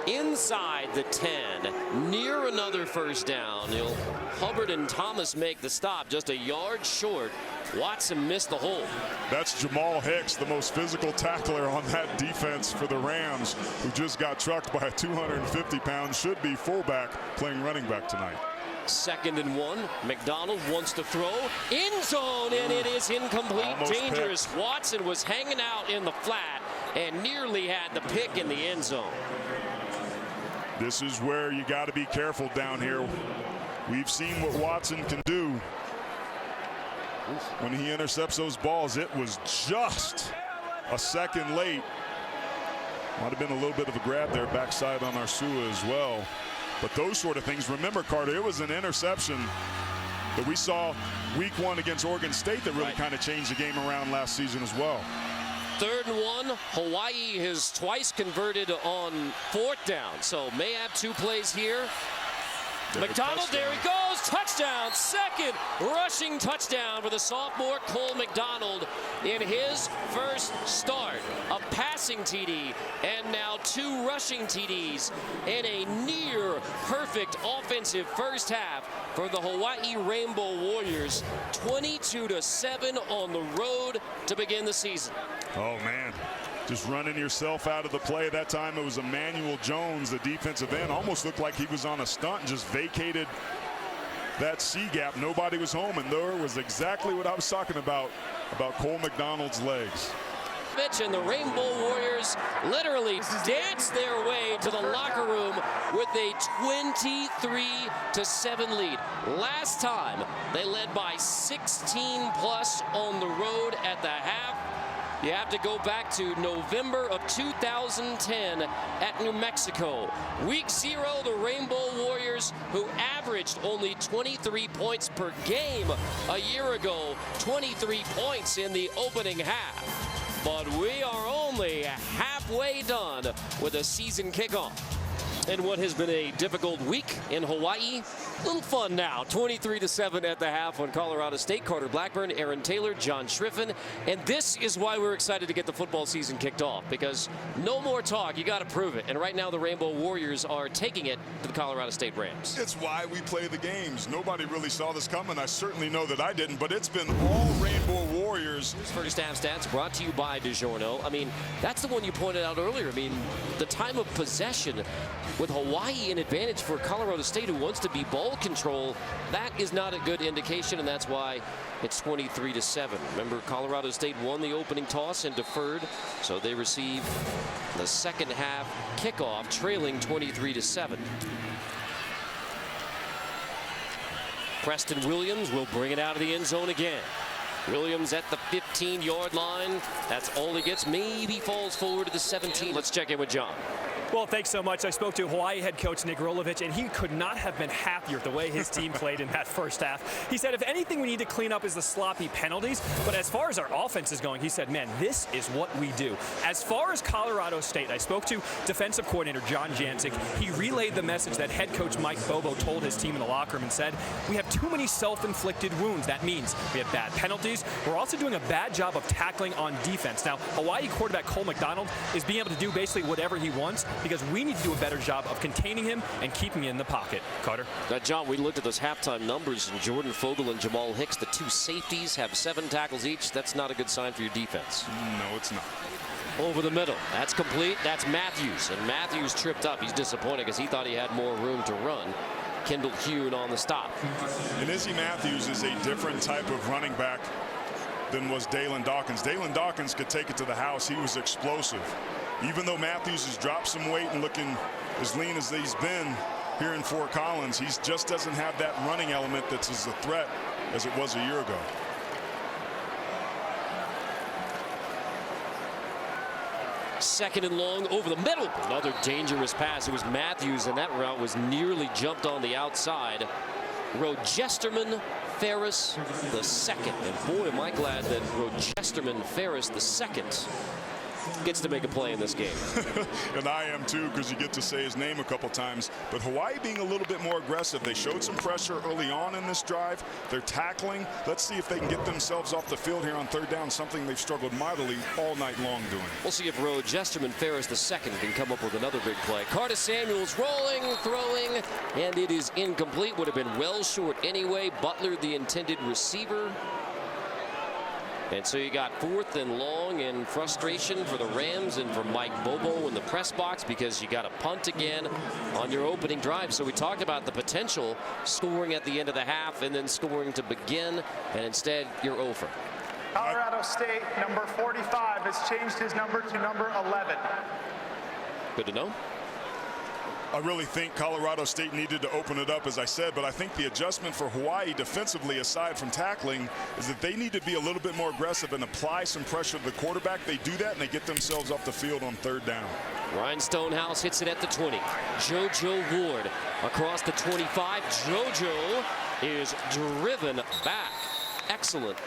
inside the 10, near another first down. Hubbard and Thomas make the stop, just a yard short. Watson missed the hole. That's Jamal Hicks, the most physical tackler on that defense for the Rams, who just got trucked by a 250-pound should-be fullback playing running back tonight. 2nd and 1. McDonald wants to throw. End zone, and it is incomplete. Almost dangerous. picked. Watson was hanging out in the flat and nearly had the pick in the end zone. This is where you got to be careful down here. We've seen what Watson can do when he intercepts those balls. It was just a second late. Might have been a little bit of a grab there backside on Arsua as well. But those sort of things, remember, Carter, it was an interception that we saw week 1 against Oregon State that really kind of changed the game around last season as well. 3rd and 1. Hawaii has twice converted on 4th down, so may have 2 plays here. McDonald, there he goes, touchdown, second rushing touchdown for the sophomore Cole McDonald in his first start. A passing TD and now 2 rushing TDs in a near perfect offensive first half for the Hawaii Rainbow Warriors. 22-7 on the road to begin the season. Oh, man. Just running yourself out of the play. That time it was Emmanuel Jones, the defensive end. Almost looked like he was on a stunt and just vacated that C gap. Nobody was home, and there was exactly what I was talking about Cole McDonald's legs. And the Rainbow Warriors literally danced their way to the locker room with a 23-7 lead. Last time they led by 16 plus on the road at the half. You have to go back to November of 2010 at New Mexico. Week 0, the Rainbow Warriors, who averaged only 23 points per game a year ago, 23 points in the opening half. But we are only halfway done with the season kickoff. And what has been a difficult week in Hawaii, a little fun now. 23-7 at the half on Colorado State. Carter Blackburn, Aaron Taylor, John Schriffen. And this is why we're excited to get the football season kicked off, because no more talk. You got to prove it. And right now the Rainbow Warriors are taking it to the Colorado State Rams. It's why we play the games. Nobody really saw this coming. I certainly know that I didn't, but it's been all Rainbow Warriors. First half stats brought to you by DiGiorno. I mean, that's the one you pointed out earlier. I mean, the time of possession with Hawaii in advantage for Colorado State, who wants to be ball control, that is not a good indication, and that's why it's 23-7. Remember, Colorado State won the opening toss and deferred, so they receive the second half kickoff, trailing 23-7. Preston Williams will bring it out of the end zone again. Williams at the 15-yard line. That's all he gets. Maybe falls forward to the 17. Let's check in with John. Well, thanks so much. I spoke to Hawaii head coach Nick Rolovich, and he could not have been happier with the way his team played in that first half. He said, if anything we need to clean up is the sloppy penalties. But as far as our offense is going, he said, man, this is what we do. As far as Colorado State, I spoke to defensive coordinator John Jancic. He relayed the message that head coach Mike Bobo told his team in the locker room and said, we have too many self-inflicted wounds. That means we have bad penalties. We're also doing a bad job of tackling on defense. Now, Hawaii quarterback Cole McDonald is being able to do basically whatever he wants, because we need to do a better job of containing him and keeping him in the pocket. Carter? Now, John, we looked at those halftime numbers, and Jordan Fogle and Jamal Hicks, the 2 safeties, have 7 tackles each. That's not a good sign for your defense. No, it's not. Over the middle. That's complete. That's Matthews. And Matthews tripped up. He's disappointed because he thought he had more room to run. Kendall Hune on the stop. And Izzy Matthews is a different type of running back than was Dalen Dawkins. Dalen Dawkins could take it to the house. He was explosive. Even though Matthews has dropped some weight and looking as lean as he's been here in Fort Collins, he just doesn't have that running element that's as a threat as it was a year ago. Second and long over the middle. Another dangerous pass. It was Matthews, and that route was nearly jumped on the outside. Rogesterman Ferris the second. And boy, am I glad that Rogesterman Ferris the second gets to make a play in this game. And I am too, because you get to say his name a couple times. But Hawaii being a little bit more aggressive. They showed some pressure early on in this drive. They're tackling. Let's see if they can get themselves off the field here on third down, something they've struggled mightily all night long doing. We'll see if Rogesterman Ferris the second can come up with another big play. Carta-Samuels rolling, throwing, and it is incomplete. Would have been well short anyway. Butler, the intended receiver. And so you got fourth and long, and frustration for the Rams and for Mike Bobo in the press box, because you got a punt again on your opening drive. So we talked about the potential scoring at the end of the half and then scoring to begin, and instead you're over. Colorado State, number 45, has changed his number to number 11. Good to know. I really think Colorado State needed to open it up, as I said, but I think the adjustment for Hawaii defensively, aside from tackling, is that they need to be a little bit more aggressive and apply some pressure to the quarterback. They do that, and they get themselves off the field on third down. Ryan Stonehouse hits it at the 20. JoJo Ward across the 25. JoJo is driven back. Excellent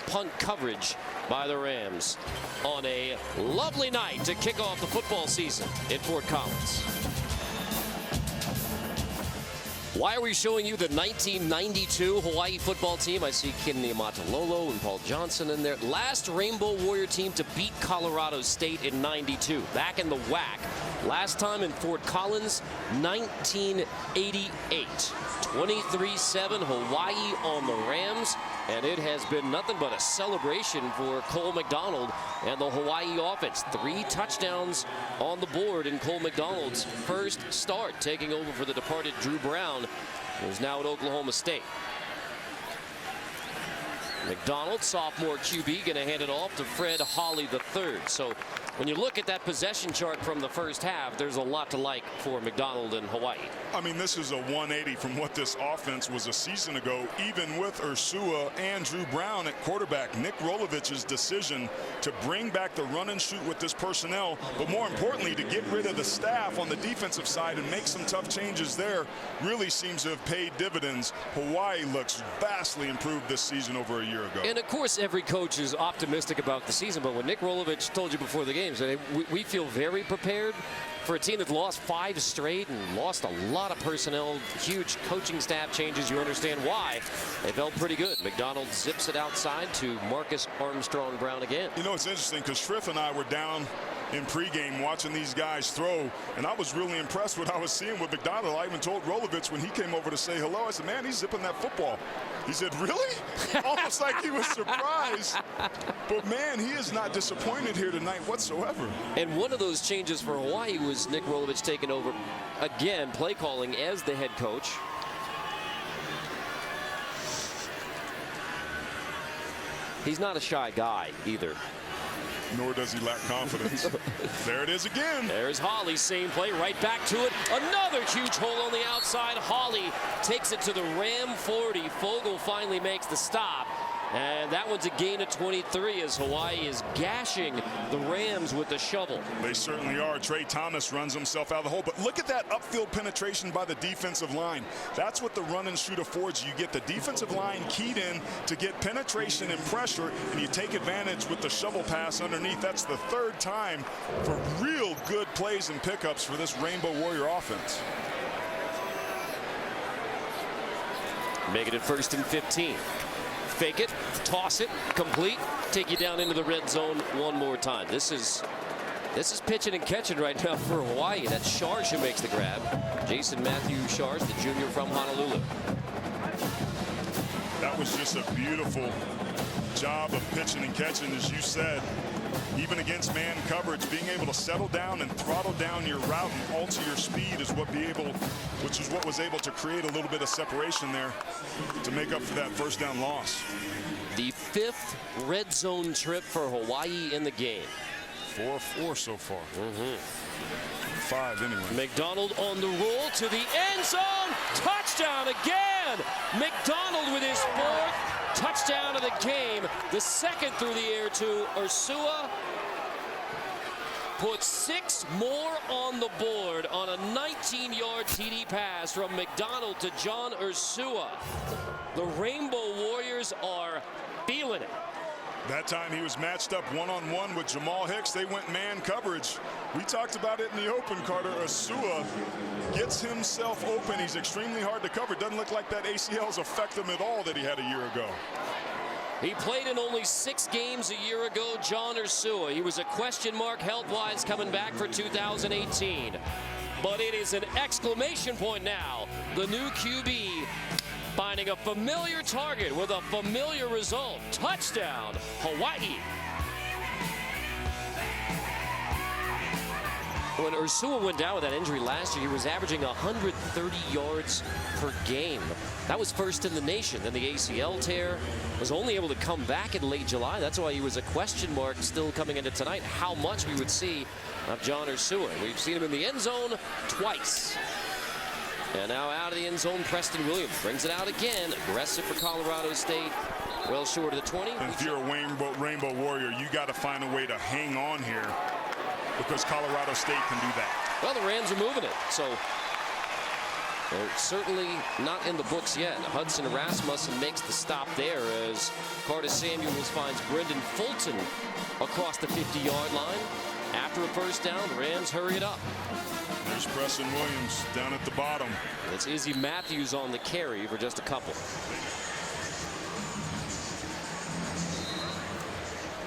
punt coverage by the Rams on a lovely night to kick off the football season in Fort Collins. Why are we showing you the 1992 Hawaii football team? I see Kidney Amatololo and Paul Johnson in there. Last Rainbow Warrior team to beat Colorado State in '92. Back in the WAC. Last time in Fort Collins, 1988. 23-7 Hawaii on the Rams. And it has been nothing but a celebration for Cole McDonald and the Hawaii offense. 3 touchdowns on the board in Cole McDonald's first start, taking over for the departed Drew Brown, who's now at Oklahoma State. McDonald, sophomore QB, going to hand it off to Fred Hawley III. So when you look at that possession chart from the first half, there's a lot to like for McDonald and Hawaii. I mean, this is a 180 from what this offense was a season ago, even with Ursua and Drew Brown at quarterback. Nick Rolovich's decision to bring back the run and shoot with this personnel, but more importantly, to get rid of the staff on the defensive side and make some tough changes there, really seems to have paid dividends. Hawaii looks vastly improved this season over a year ago. And of course, every coach is optimistic about the season, but when Nick Rolovich told you before the game, so we feel very prepared for a team that lost 5 straight and lost a lot of personnel, huge coaching staff changes. You understand why. They felt pretty good. McDonald zips it outside to Marcus Armstrong Brown again. You know, it's interesting because Schriff and I were down in pregame watching these guys throw, and I was really impressed with what I was seeing with McDonald. I even told Rolovich when he came over to say hello, I said, man, he's zipping that football. He said, really? Almost like he was surprised. But man, he is not disappointed here tonight whatsoever. And one of those changes for Hawaii was Nick Rolovich taking over again, play calling as the head coach. He's not a shy guy either. Nor does he lack confidence. There it is again. There's Hawley, same play, right back to it. Another huge hole on the outside. Hawley takes it to the Ram 40. Fogle finally makes the stop. And that one's a gain of 23 as Hawaii is gashing the Rams with the shovel. They certainly are. Trey Thomas runs himself out of the hole. But look at that upfield penetration by the defensive line. That's what the run and shoot affords you. You get the defensive line keyed in to get penetration and pressure, and you take advantage with the shovel pass underneath. That's the 3rd time for real good plays and pickups for this Rainbow Warrior offense. Make it at 1st and 15. Fake it, toss it, complete, take you down into the red zone one more time. This is pitching and catching right now for Hawaii. That's Sharsh who makes the grab. Jason Matthew Sharsh, the junior from Honolulu. That was just a beautiful job of pitching and catching, as you said. even against man coverage, being able to settle down and throttle down your route and alter your speed is what was able to create a little bit of separation there to make up for that first down loss. The 5th red zone trip for Hawaii in the game. 4 of 4 so far. 5 anyway. McDonald on the roll to the end zone. Touchdown again. McDonald with his 4th touchdown of the game. The 2nd through the air to Ursua. Put 6 more on the board on a 19-yard TD pass from McDonald to John Ursua. The Rainbow Warriors are feeling it. That time he was matched up one-on-one with Jamal Hicks. They went man coverage. We talked about it in the open, Carter. Ursua gets himself open. He's extremely hard to cover. Doesn't look like that ACL's affect him at all that he had a year ago. He played in only 6 games a year ago, John Ursua. He was a question mark health-wise coming back for 2018. But it is an exclamation point now. The new QB finding a familiar target with a familiar result. Touchdown, Hawaii. When Ursua went down with that injury last year, he was averaging 130 yards per game. That was first in the nation. Then the ACL tear, was only able to come back in late July. That's why he was a question mark still coming into tonight, how much we would see of John Ursua. We've seen him in the end zone twice. And now out of the end zone, Preston Williams brings it out again. Aggressive for Colorado State. Well short of the 20. And if you're a Rainbow Warrior, you got to find a way to hang on here because Colorado State can do that. Well, the Rams are moving it. So they're certainly not in the books yet. Hudson Rasmussen makes the stop there as Carta-Samuels finds Brendan Fulton across the 50-yard line. After a first down, the Rams hurry it up. There's Preston Williams down at the bottom. It's Izzy Matthews on the carry for just a couple.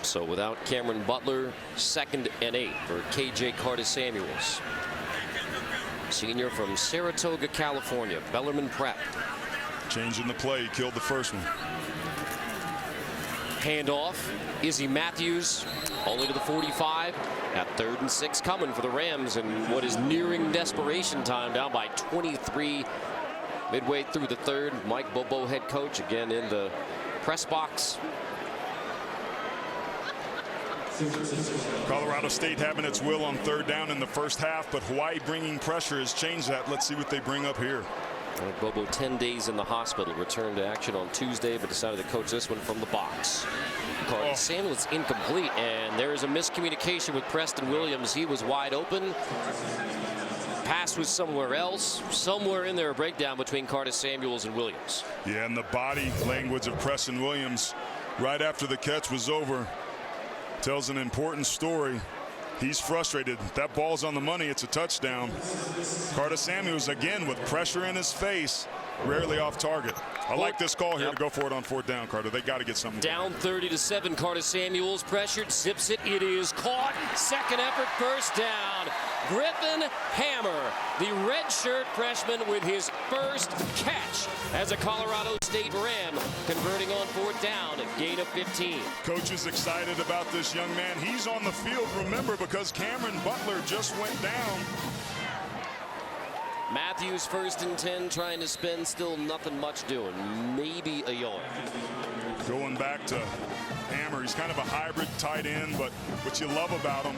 So without Cameron Butler, 2nd and 8 for KJ Carta-Samuels. Senior from Saratoga, California, Bellarmine Prep. Changing the play, he killed the first one. Handoff, Izzy Matthews only to the 45. At 3rd and 6 coming for the Rams in what is nearing desperation time, down by 23 midway through the 3rd. Mike Bobo, head coach, again in the press box. Colorado State having its will on 3rd down in the first half, but Hawaii bringing pressure has changed that. Let's see what they bring up here. Bobo 10 days in the hospital, returned to action on Tuesday, but decided to coach this one from the box. Carta-Samuels incomplete, and there is a miscommunication with Preston Williams. He was wide open. Pass was somewhere else. Somewhere in there, a breakdown between Carta-Samuels and Williams. Yeah, and the body language of Preston Williams right after the catch was over tells an important story. He's frustrated. That ball's on the money. It's a touchdown. Carta-Samuels again with pressure in his face, rarely off target. I like this call here to go for it on 4th down, Carter. They got to get something. Down 30-7. Carta-Samuels pressured, zips it. It is caught. 2nd effort, first down. Griffin Hammer, the redshirt freshman, with his first catch as a Colorado State Ram, converting on 4th down, a gain of 15. Coach is excited about this young man. He's on the field, remember, because Cameron Butler just went down. Matthews 1st and 10, trying to spin, still nothing much doing. Maybe a yard. Going back to Hammer, he's kind of a hybrid tight end, but what you love about him,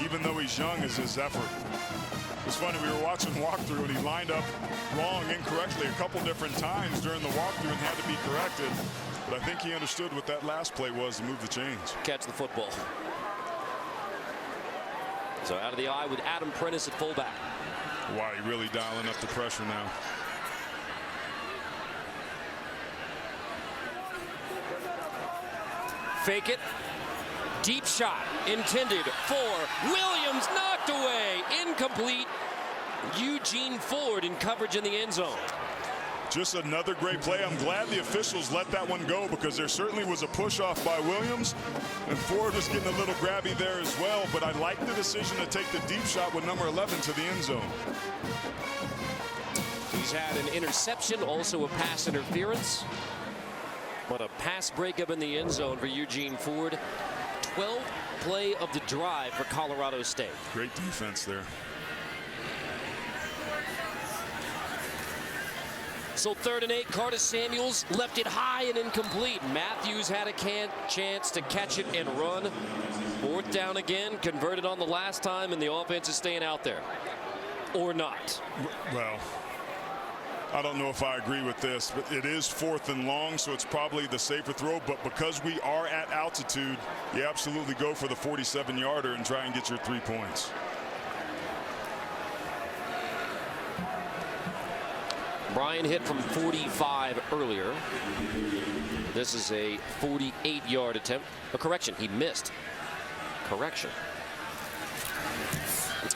even though he's young, is his effort. It was funny, we were watching walkthrough, and he lined up wrong, incorrectly a couple different times during the walkthrough and had to be corrected. But I think he understood what that last play was to move the chains. Catch the football. So out of the eye with Adam Prentice at fullback. Hawaii really dialing up the pressure now. Fake it. Deep shot intended for Williams, knocked away, incomplete. Eugene Ford in coverage in the end zone. Just another great play. I'm glad the officials let that one go because there certainly was a push off by Williams, and Ford was getting a little grabby there as well, but I like the decision to take the deep shot with number 11 to the end zone. He's had an interception, also a pass interference, but a pass breakup in the end zone for Eugene Ford. 12th play of the drive for Colorado State. Great defense there. So 3rd and 8, Carta-Samuels left it high and incomplete. Matthews had a chance to catch it and run. 4th down again, converted on the last time, and the offense is staying out there. Or not. Well, I don't know if I agree with this, but it is 4th and long, so it's probably the safer throw. But because we are at altitude, you absolutely go for the 47-yarder and try and get your 3 points. Brian hit from 45 earlier. This is a 48-yard attempt. A correction, he missed. Correction.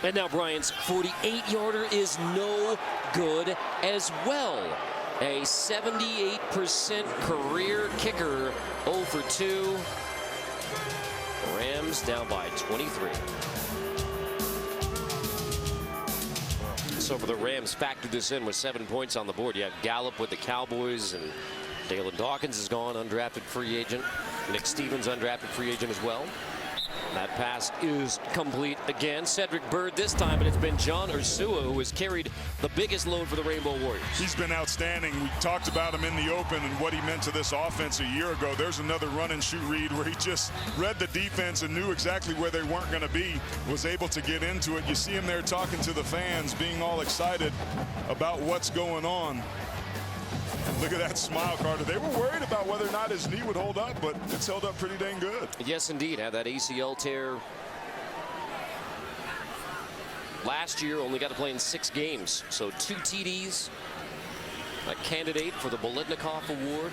And now Brian's 48-yarder is no good as well. A 78% career kicker, 0 for 2. Rams down by 23. So for the Rams, factor this in with 7 points on the board. You have Gallup with the Cowboys, and Dalen Dawkins is gone, undrafted free agent. Nick Stevens, undrafted free agent as well. That pass is complete again. Cedric Byrd this time, and it's been John Ursua who has carried the biggest load for the Rainbow Warriors. He's been outstanding. We talked about him in the open and what he meant to this offense a year ago. There's another run and shoot read where he just read the defense and knew exactly where they weren't going to be, was able to get into it. You see him there talking to the fans, being all excited about what's going on. Look at that smile, Carter. They were worried about whether or not his knee would hold up, but it's held up pretty dang good. Yes, indeed. Had that ACL tear last year. Only got to play in 6 games. So 2 TDs. A candidate for the Bolitnikoff Award.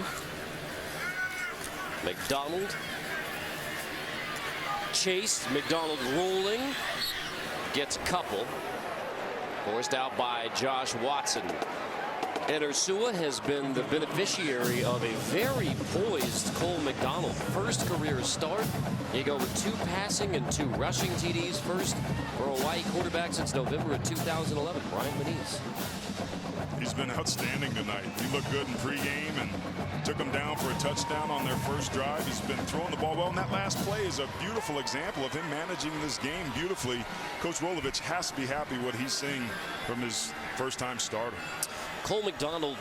McDonald. Chase. McDonald rolling. Gets a couple. Forced out by Josh Watson. And Ursua has been the beneficiary of a very poised Cole McDonald. First career start. You go with 2 passing and 2 rushing TDs. First for a Hawaii quarterback since November of 2011, Brian Manise. He's been outstanding tonight. He looked good in pregame and took him down for a touchdown on their first drive. He's been throwing the ball well, and that last play is a beautiful example of him managing this game beautifully. Coach Rolovich has to be happy what he's seeing from his first-time starter. Cole McDonald,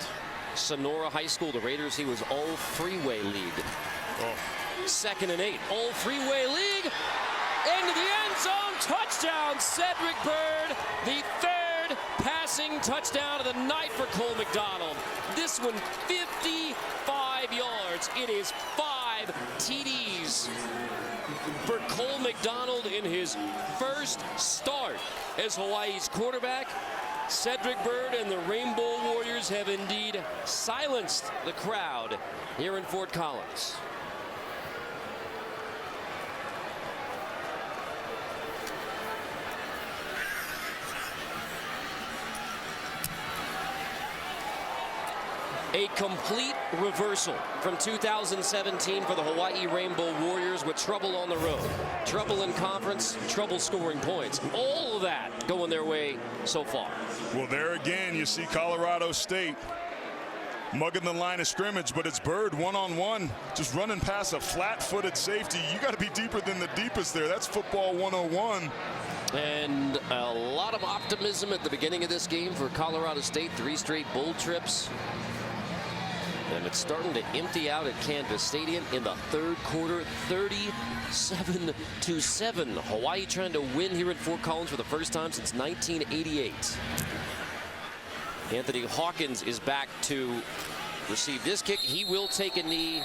Sonora High School, the Raiders, he was all freeway league. Oh. 2nd and 8, all freeway league. Into the end zone, touchdown, Cedric Byrd, the 3rd passing touchdown of the night for Cole McDonald. This one, 55 yards. It is 5 TDs for Cole McDonald in his first start as Hawaii's quarterback. Cedric Byrd and the Rainbow Warriors have indeed silenced the crowd here in Fort Collins. A complete reversal from 2017 for the Hawaii Rainbow Warriors, with trouble on the road, trouble in conference, trouble scoring points. All of that going their way so far. Well, there again, you see Colorado State mugging the line of scrimmage, but it's Byrd one-on-one, just running past a flat-footed safety. You got to be deeper than the deepest there. That's football 101. And a lot of optimism at the beginning of this game for Colorado State. 3 straight bowl trips. And it's starting to empty out at Kansas Stadium in the 3rd quarter, 37-7. Hawaii trying to win here in Fort Collins for the first time since 1988. Anthony Hawkins is back to receive this kick. He will take a knee.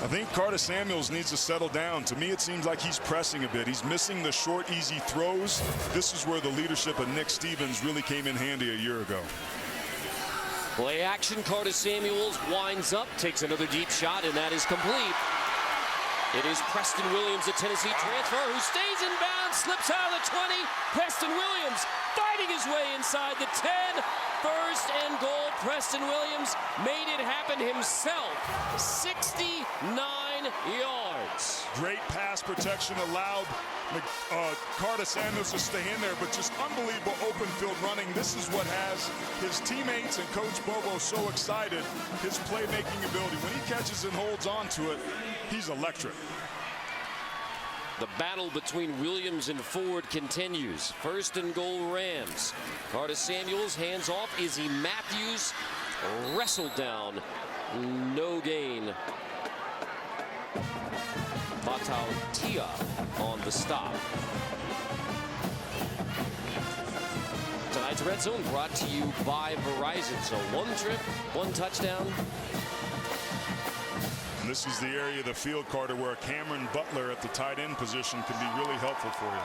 I think Carta-Samuels needs to settle down. To me, it seems like he's pressing a bit. He's missing the short, easy throws. This is where the leadership of Nick Stevens really came in handy a year ago. Play action, Carta-Samuels winds up, takes another deep shot, and that is complete. It is Preston Williams, a Tennessee transfer, who stays in bounds, slips out of the 20. Preston Williams fighting his way inside the 10. First and goal. Preston Williams made it happen himself. 69 yards. Great pass protection allowed Carta-Samuels to stay in there, but just unbelievable open field running. This is what has his teammates and Coach Bobo so excited, his playmaking ability. When he catches and holds on to it, He's electric. The battle between Williams and Ford continues. 1st and goal, Rams. Carta-Samuels hands off. Izzy Matthews wrestled down. No gain. Tia on the stop. Tonight's Red Zone brought to you by Verizon. So 1 trip, 1 touchdown. And this is the area of the field, Carter, where Cameron Butler at the tight end position can be really helpful for you.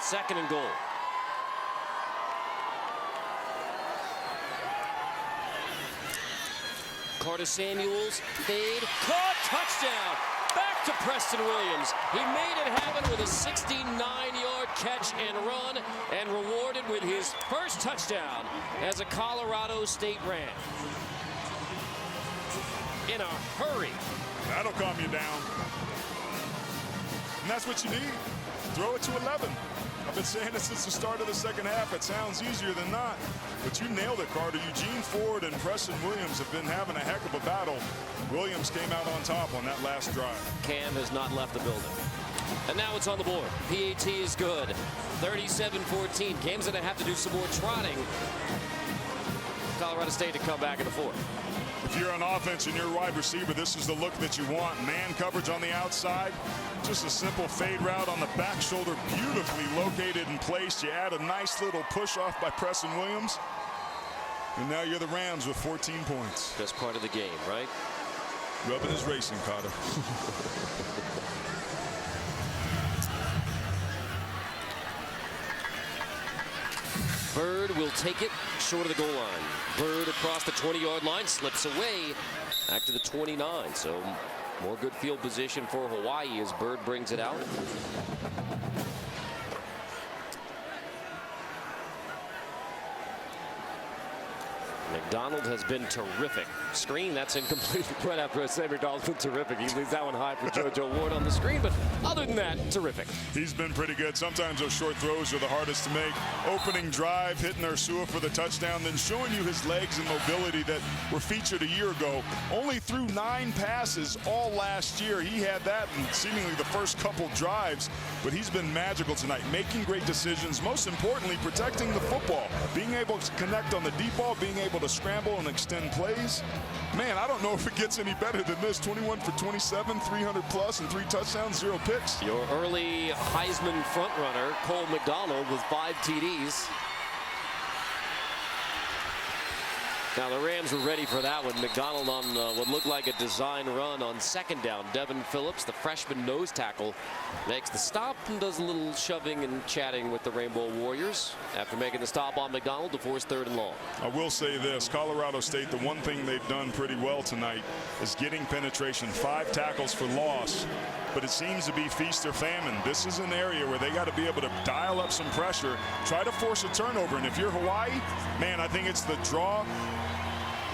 2nd and goal. Carta-Samuels, fade, caught, touchdown. Back to Preston Williams. He made it happen with a 69-yard catch and run, and rewarded with his first touchdown as a Colorado State Ram. In a hurry. That'll calm you down. And that's what you need. Throw it to 11. I've been saying this since the start of the second half. It sounds easier than not. But you nailed it, Carter. Eugene Ford and Preston Williams have been having a heck of a battle. Williams came out on top on that last drive. Cam has not left the building. And now it's on the board. PAT is good. 37-14. Cam's going to have to do some more trotting. Colorado State to come back in the 4th. If you're on offense and you're a wide receiver, this is the look that you want. Man coverage on the outside. Just a simple fade route on the back shoulder, beautifully located and placed. You add a nice little push off by Preston Williams. And now you're the Rams with 14 points. Best part of the game, right? Rubbing his racing, Carter. Bird will take it short of the goal line. Bird across the 20-yard line, slips away back to the 29. So more good field position for Hawaii as Bird brings it out. McDonald has been terrific. Screen, that's incomplete right after I say McDonald's been terrific. He leaves that one high for JoJo Ward on the screen, but other than that, terrific. He's been pretty good. Sometimes those short throws are the hardest to make. Opening drive, hitting Ursua for the touchdown, then showing you his legs and mobility that were featured a year ago. Only threw 9 passes all last year. He had that in seemingly the first couple drives, but he's been magical tonight, making great decisions, most importantly, protecting the football, being able to connect on the deep ball, being able to scramble and extend plays. Man, I don't know if it gets any better than this. 21 for 27, 300 plus, and 3 touchdowns, 0 picks. Your early Heisman frontrunner, Cole McDonald, with 5 TDs. Now the Rams were ready for that one. McDonald on what looked like a design run on 2nd down. Devin Phillips, the freshman nose tackle, makes the stop and does a little shoving and chatting with the Rainbow Warriors after making the stop on McDonald to force 3rd and long. I will say this, Colorado State, the one thing they've done pretty well tonight is getting penetration. 5 tackles for loss, but it seems to be feast or famine. This is an area where they got to be able to dial up some pressure, try to force a turnover. And if you're Hawaii, man, I think it's the draw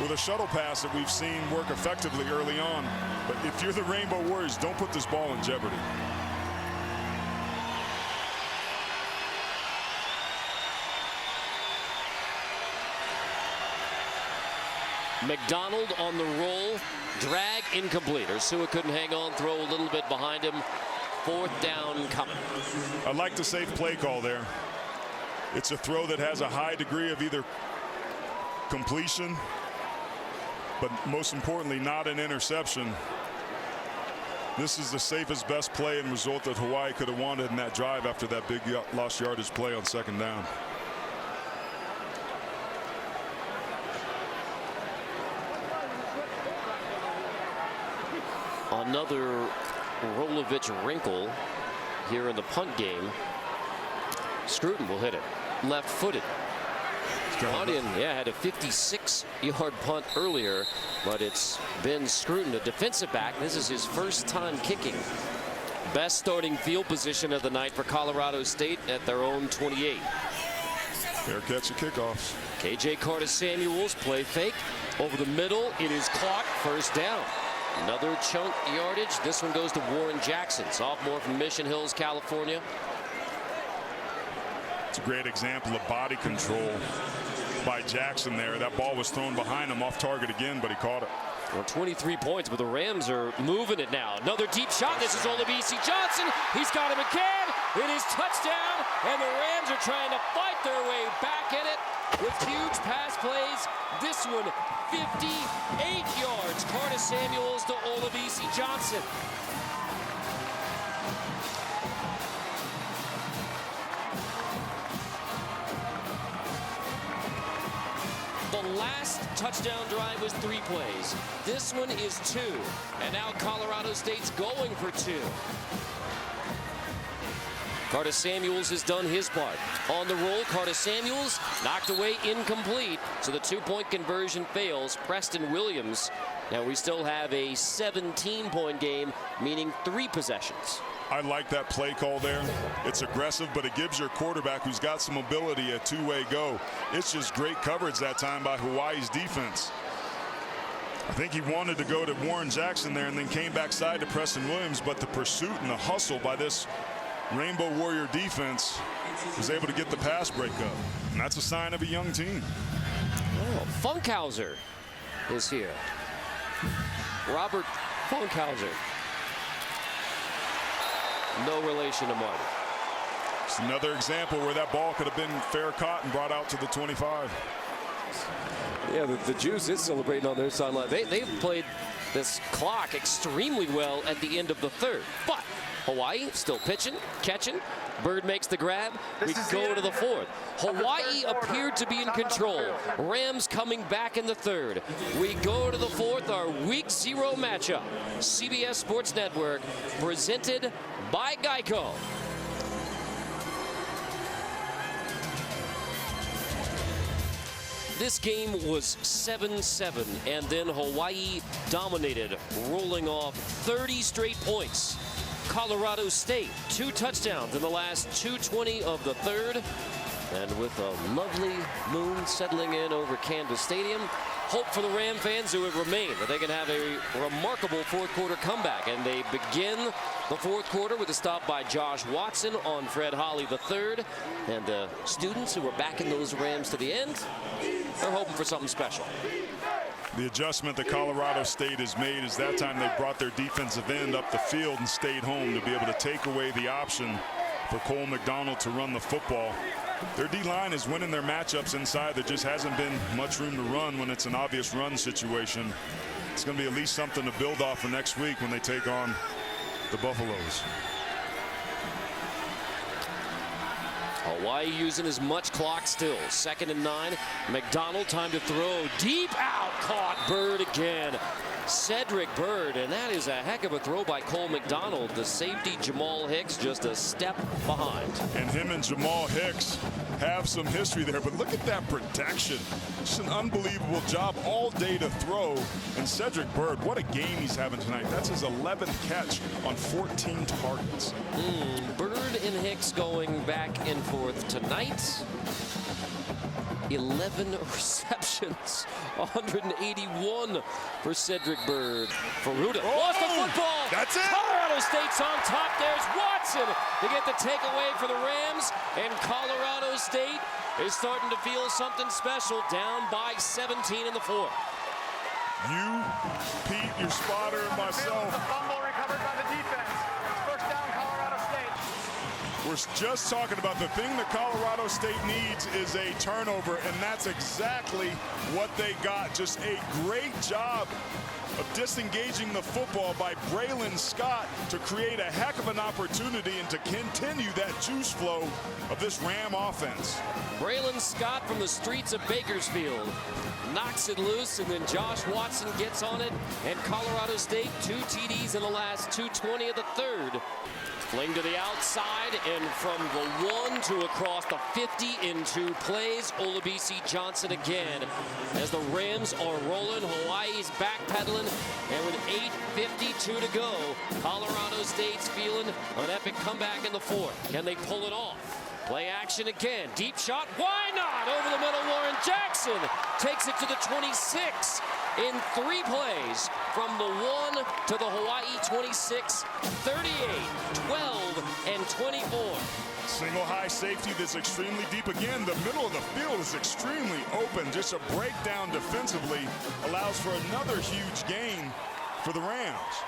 with a shuttle pass that we've seen work effectively early on. But if you're the Rainbow Warriors, don't put this ball in jeopardy. McDonald on the roll, drag incomplete. Ursua couldn't hang on, throw a little bit behind him. 4th down coming. I like the safe play call there. It's a throw that has a high degree of either completion, but most importantly, not an interception. This is the safest, best play and result that Hawaii could have wanted in that drive after that big lost yardage play on 2nd down. Another Rolovich wrinkle here in the punt game. Scruton will hit it. Left-footed. Guardian, had a 56-yard punt earlier, but it's Ben Scruton, a defensive back. This is his first time kicking. Best starting field position of the night for Colorado State at their own 28. Fair catch of kickoffs. KJ Carta-Samuels, play fake. Over the middle, it is caught. 1st down. Another chunk yardage. This one goes to Warren Jackson, sophomore from Mission Hills, California. It's a great example of body control by Jackson there. That ball was thrown behind him off target again, but he caught it. Well, 23 points, but the Rams are moving it now. Another deep shot. This is Olabisi Johnson. He's got him again. It is touchdown, and the Rams are trying to fight their way back in it with huge pass plays. This one, 58 yards. Carta-Samuels to Olabisi Johnson. The last touchdown drive was 3 plays. This one is 2. And now Colorado State's going for 2. Carta-Samuels has done his part. On the roll, Carta-Samuels knocked away, incomplete. So the 2-point conversion fails. Preston Williams. Now we still have a 17-point game, meaning 3 possessions. I like that play call there. It's aggressive, but it gives your quarterback who's got some ability a two-way go. It's just great coverage that time by Hawaii's defense. I think he wanted to go to Warren Jackson there and then came backside to Preston Williams, but the pursuit and the hustle by this Rainbow Warrior defense was able to get the pass break up. And that's a sign of a young team. Oh, Funkhauser is here. Robert Funkhauser. No relation to Marty. It's another example where that ball could have been fair caught and brought out to the 25. Yeah, the Juice is celebrating on their sideline. They've played this clock extremely well at the end of the 3rd. But Hawaii still pitching, catching. Bird makes the grab. We go to the 4th. Hawaii appeared to be in control. Rams coming back in the 3rd. We go to the 4th, our Week 0 matchup. CBS Sports Network, presented by Geico. This game was 7-7, and then Hawaii dominated, rolling off 30 straight points. Colorado State, 2 touchdowns in the last 2:20 of the 3rd. And with a lovely moon settling in over Canvas Stadium, hope for the Ram fans who have remained that they can have a remarkable 4th quarter comeback. And they begin the 4th quarter with a stop by Josh Watson on Fred Holley III. And the students who are backing those Rams to the end, they're hoping for something special. The adjustment that Colorado State has made is that time they brought their defensive end up the field and stayed home to be able to take away the option for Cole McDonald to run the football. Their D-line is winning their matchups inside. There just hasn't been much room to run when it's an obvious run situation. It's going to be at least something to build off for next week when they take on the Buffaloes. Hawaii using as much clock still. 2nd and 9. McDonald, time to throw. Deep out. Caught. Bird again. Cedric Bird, and that is a heck of a throw by Cole McDonald. The safety, Jamal Hicks, just a step behind. And him and Jamal Hicks have some history there, but look at that protection. Just an unbelievable job all day to throw. And Cedric Bird, what a game he's having tonight. That's his 11th catch on 14 targets. Bird and Hicks going back and forth tonight. 11 receptions, 181 for Cedric Bird. Faruda lost the football. That's it. Colorado State's on top. There's Watson to get the takeaway for the Rams. And Colorado State is starting to feel something special, down by 17 in the 4th. You, Pete, your spotter, and myself. The fumble recovered by the defense. First down, Colorado State. We're just talking about the thing that Colorado State needs is a turnover, and that's exactly what they got. Just a great job of disengaging the football by Braylon Scott to create a heck of an opportunity and to continue that juice flow of this Ram offense. Braylon Scott from the streets of Bakersfield knocks it loose, and then Josh Watson gets on it, and Colorado State 2 TDs in the last 2:20 of the 3rd. Fling to the outside, and from the 1 to across the 50 in 2 plays, Olabisi Johnson again. As the Rams are rolling, Hawaii's backpedaling, and with 8:52 to go, Colorado State's feeling an epic comeback in the 4th. Can they pull it off? Play action again. Deep shot. Why not? Over the middle, Warren Jackson takes it to the 26 in 3 plays from the 1 to the Hawaii 26, 38, 12, and 24. Single high safety that's extremely deep. Again, the middle of the field is extremely open. Just a breakdown defensively allows for another huge gain for the Rams.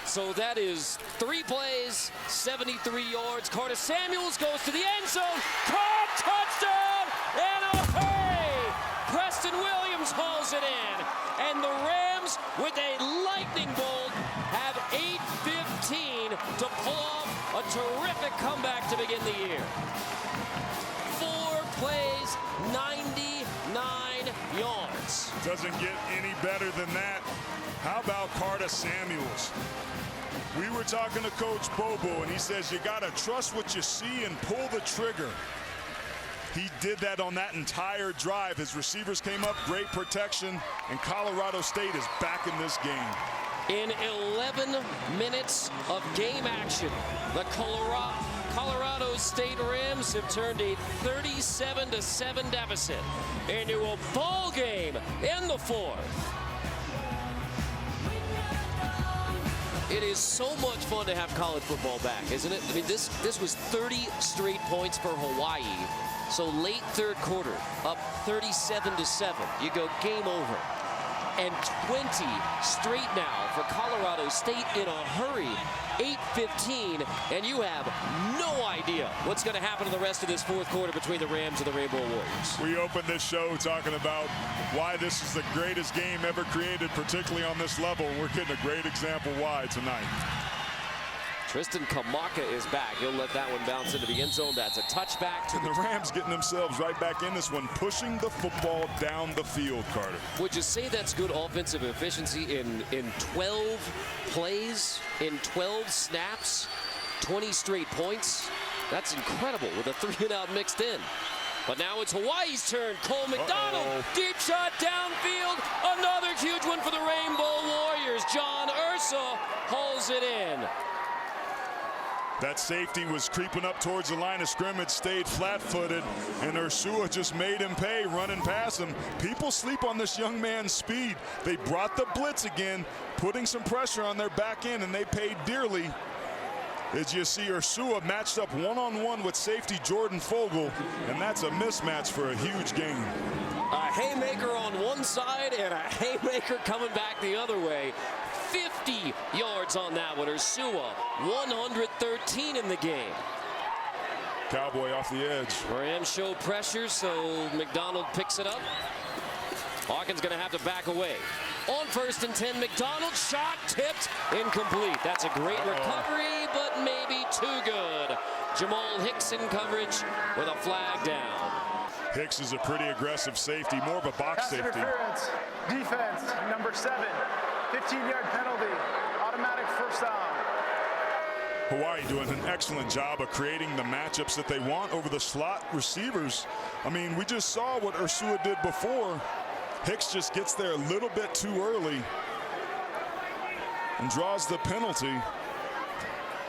So that is 3 plays, 73 yards. Carta-Samuels goes to the end zone. Caught, touchdown, and a hurry! Preston Williams hauls it in. And the Rams, with a lightning bolt, have 8:15 to pull off a terrific comeback to begin the year. 4 plays, 99 yards. Doesn't get any better than that. How about Carta-Samuels? We were talking to Coach Bobo, and he says you got to trust what you see and pull the trigger. He did that on that entire drive. His receivers came up, great protection, and Colorado State is back in this game. In 11 minutes of game action, the Colorado State Rams have turned a 37-7 deficit into a ball game in the 4th. It is so much fun to have college football back, isn't it? I mean, this was 30 straight points for Hawaii. So late 3rd quarter, up 37-7. You go game over. And 20 straight now for Colorado State in a hurry. 8:15, and you have no idea what's going to happen in the rest of this 4th quarter between the Rams and the Rainbow Warriors. We opened this show talking about why this is the greatest game ever created, particularly on this level. We're getting a great example why tonight. Tristan Kamaka is back. He'll let that one bounce into the end zone. That's a touchback. And the Rams getting themselves right back in this one, pushing the football down the field, Carter. Would you say that's good offensive efficiency in 12 plays, in 12 snaps, 20 straight points? That's incredible with a 3-and-out mixed in. But now it's Hawaii's turn. Cole McDonald, deep shot downfield. Another huge one for the Rainbow Warriors. John Ursa hauls it in. That safety was creeping up towards the line of scrimmage, stayed flat-footed, and Ursua just made him pay, running past him. People sleep on this young man's speed. They brought the blitz again, putting some pressure on their back end, and they paid dearly. As you see, Ursua matched up one-on-one with safety Jordan Fogle, and that's a mismatch for a huge gain. A haymaker on one side and a haymaker coming back the other way. 50 yards on that one. Ursua, 113 in the game. Cowboy off the edge. Rams show pressure, so McDonald picks it up. Hawkins going to have to back away. On 1st and 10, McDonald shot tipped, incomplete. That's a great recovery, but maybe too good. Jamal Hicks in coverage with a flag down. Hicks is a pretty aggressive safety, more of a box Pass safety. interference, defense, number 7, 15-yard penalty, automatic first down. Hawaii doing an excellent job of creating the matchups that they want over the slot receivers. I mean, we just saw what Ursua did before. Hicks just gets there a little bit too early and draws the penalty.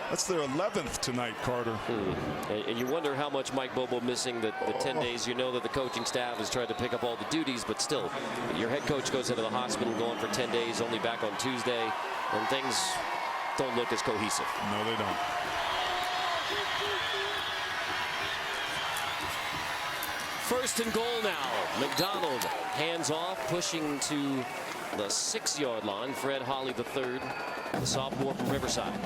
That's their 11th tonight, Carter. And you wonder how much Mike Bobo missing the 10 days. You know that the coaching staff has tried to pick up all the duties, but still, your head coach goes into the hospital going for 10 days, only back on Tuesday, and things don't look as cohesive. No, they don't. First and goal now. McDonald hands off, pushing to the 6-yard line. Fred Holley III, the sophomore from Riverside.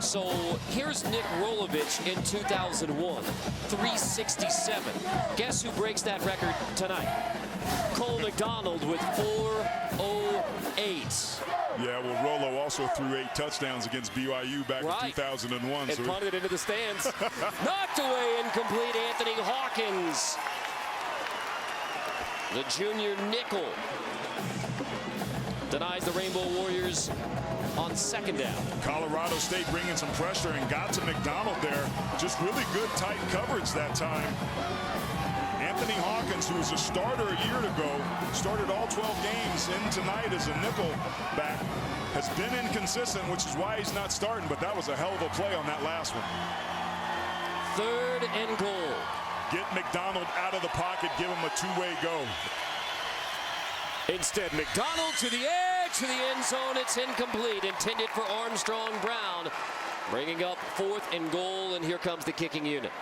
So here's Nick Rolovich in 2001, 367. Guess who breaks that record tonight? Cole McDonald with 408. Yeah, well, Rolo also threw 8 touchdowns against BYU back in 2001. And punted it into the stands. Knocked away, incomplete. Anthony Hawkins, the junior nickel, denies the Rainbow Warriors on 2nd down. Colorado State bringing some pressure and got to McDonald there. Just really good tight coverage that time. Anthony Hawkins, who was a starter a year ago, started all 12 games in tonight as a nickel back. has been inconsistent, which is why he's not starting, but that was a hell of a play on that last one. 3rd and goal. Get McDonald out of the pocket, give him a two-way go. Instead, McDonald to the edge, to the end zone. It's incomplete, intended for Armstrong Brown. Bringing up 4th and goal, and here comes the kicking unit.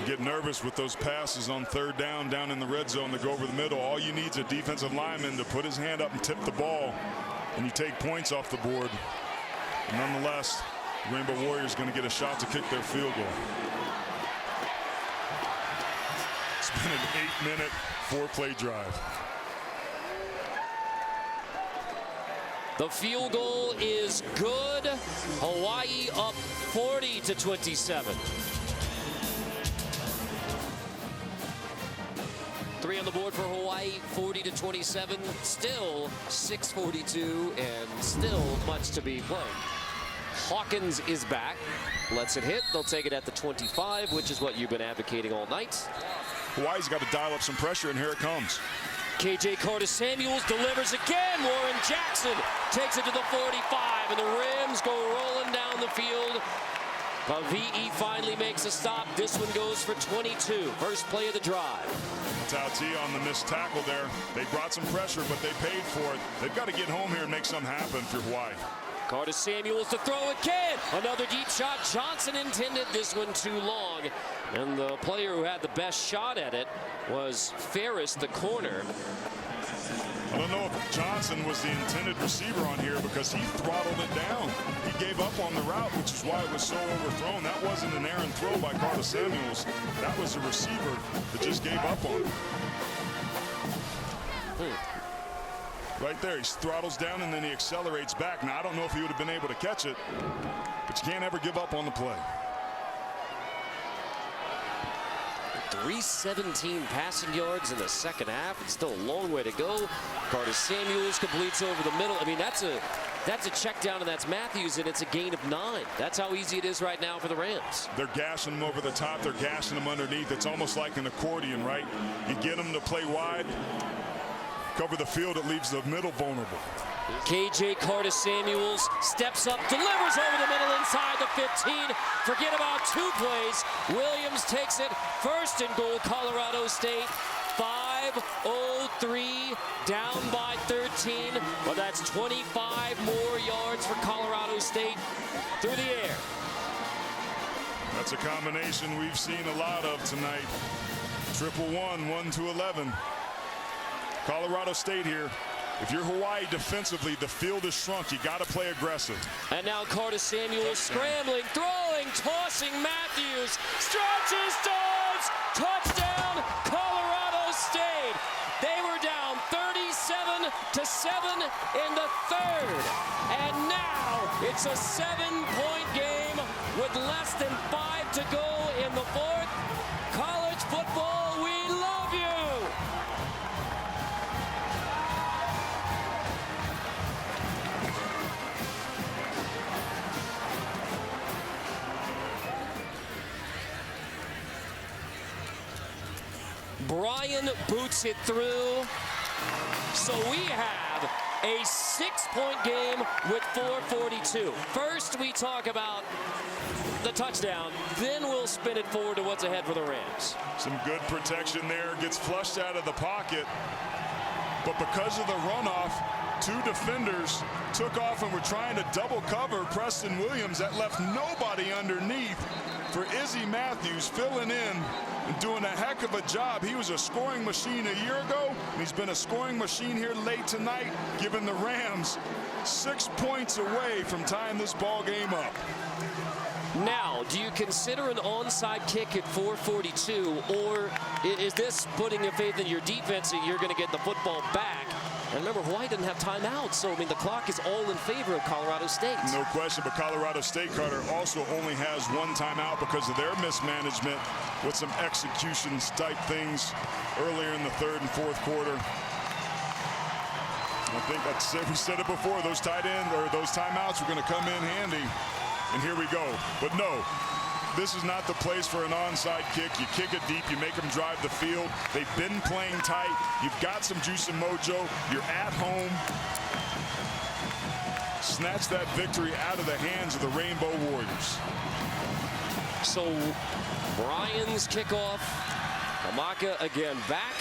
You get nervous with those passes on 3rd down in the red zone that go over the middle. All you need is a defensive lineman to put his hand up and tip the ball, and you take points off the board. And nonetheless, the Rainbow Warriors going to get a shot to kick their field goal. It's been an 8-minute, 4-play drive. The field goal is good. Hawaii up 40-27. 3 on the board for Hawaii, 40-27. Still 6:42 and still much to be played. Hawkins is back. Lets it hit. They'll take it at the 25, which is what you've been advocating all night. Hawaii's got to dial up some pressure, and here it comes. KJ Carta-Samuels delivers again. Warren Jackson takes it to the 45, and the Rams go rolling down the field. But VE finally makes a stop. This one goes for 22. First play of the drive. Tauti on the missed tackle there. They brought some pressure, but they paid for it. They've got to get home here and make something happen for Hawaii. Carta-Samuels to throw again. Another deep shot. Johnson intended this one too long. And the player who had the best shot at it was Ferris, the corner. I don't know if Johnson was the intended receiver on here because he throttled it down. He gave up on the route, which is why it was so overthrown. That wasn't an errant throw by Carta-Samuels. That was a receiver that just gave up on it. Right there, he throttles down and then he accelerates back. Now, I don't know if he would have been able to catch it, but you can't ever give up on the play. 317 passing yards in the second half. It's still a long way to go. Carta-Samuels completes over the middle. I mean, that's a check down, and that's Matthews, and it's a gain of 9. That's how easy it is right now for the Rams. They're gashing them over the top. They're gashing them underneath. It's almost like an accordion, right? You get them to play wide, cover the field, it leaves the middle vulnerable. KJ Carta-Samuels steps up, delivers over the middle inside the 15. Forget about 2 plays. Williams takes it. 1st and goal, Colorado State. 5:03 down by 13. But that's 25 more yards for Colorado State through the air. That's a combination we've seen a lot of tonight. 1-1-1, 1-11. Colorado State here. If you're Hawaii defensively, the field is shrunk. You got to play aggressive. And now Carta-Samuels scrambling, throwing, tossing. Matthews stretches, dives, touchdown, Colorado State. They were down 37-7 in the 3rd. And now it's a 7-point game with less than 5 to go in the 4th. College football, we love you. Brian boots it through. So we have a 6-point game with 4:42. First, we talk about the touchdown, then we'll spin it forward to what's ahead for the Rams. Some good protection there. Gets flushed out of the pocket. But because of the runoff, 2 defenders took off and were trying to double cover Preston Williams. That left nobody underneath for Izzy Matthews filling in and doing a heck of a job. He was a scoring machine a year ago, and he's been a scoring machine here late tonight, giving the Rams 6 points away from tying this ball game up. Now, do you consider an onside kick at 4:42, or is this putting your faith in your defense that you're going to get the football back? And remember, Hawaii didn't have timeouts, so I mean the clock is all in favor of Colorado State. No question, but Colorado State, Carter, also only has 1 timeout because of their mismanagement with some executions type things earlier in the 3rd and 4th quarter. I think we said it before, those tight end or those timeouts were going to come in handy. And here we go. But no, this is not the place for an onside kick. You kick it deep, you make them drive the field. They've been playing tight. You've got some juice and mojo. You're at home. Snatch that victory out of the hands of the Rainbow Warriors. So Brian's kickoff. Amaka again back.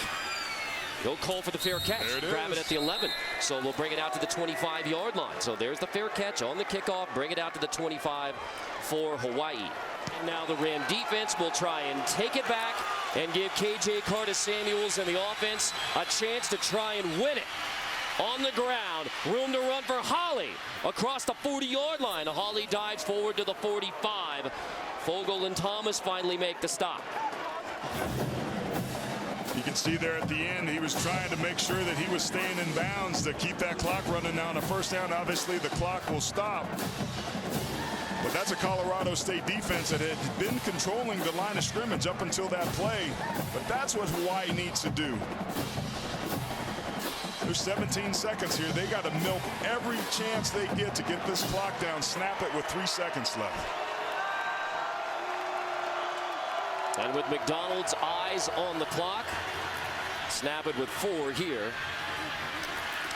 He'll call for the fair catch. Grab it at the 11. So we'll bring it out to the 25-yard line. So there's the fair catch on the kickoff. Bring it out to the 25 for Hawaii. And now the Ram defense will try and take it back and give KJ Carta-Samuels and the offense a chance to try and win it. On the ground, room to run for Holly across the 40-yard line. Holly dives forward to the 45. Fogel and Thomas finally make the stop. You can see there at the end, he was trying to make sure that he was staying in bounds to keep that clock running. Now on a first down, obviously the clock will stop. But that's a Colorado State defense that had been controlling the line of scrimmage up until that play. But that's what Hawaii needs to do. There's 17 seconds here. They got to milk every chance they get to get this clock down. Snap it with 3 seconds left. And with McDonald's eyes on the clock, snap it with 4 here.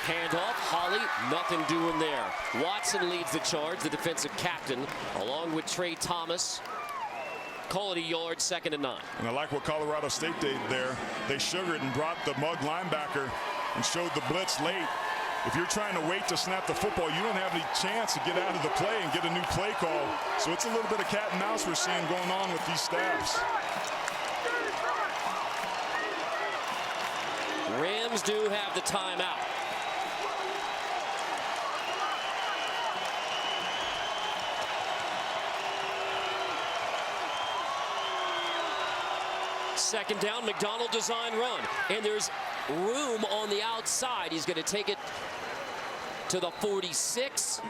Handoff, Holly, nothing doing there. Watson leads the charge, the defensive captain, along with Trey Thomas. Call it a yard, 2nd and 9. And I like what Colorado State did there. They sugared and brought the mug linebacker and showed the blitz late. If you're trying to wait to snap the football, you don't have any chance to get out of the play and get a new play call. So it's a little bit of cat and mouse we're seeing going on with these staffs. Rams do have the timeout. Second down, McDonald design run. And there's room on the outside. He's going to take it to the 46.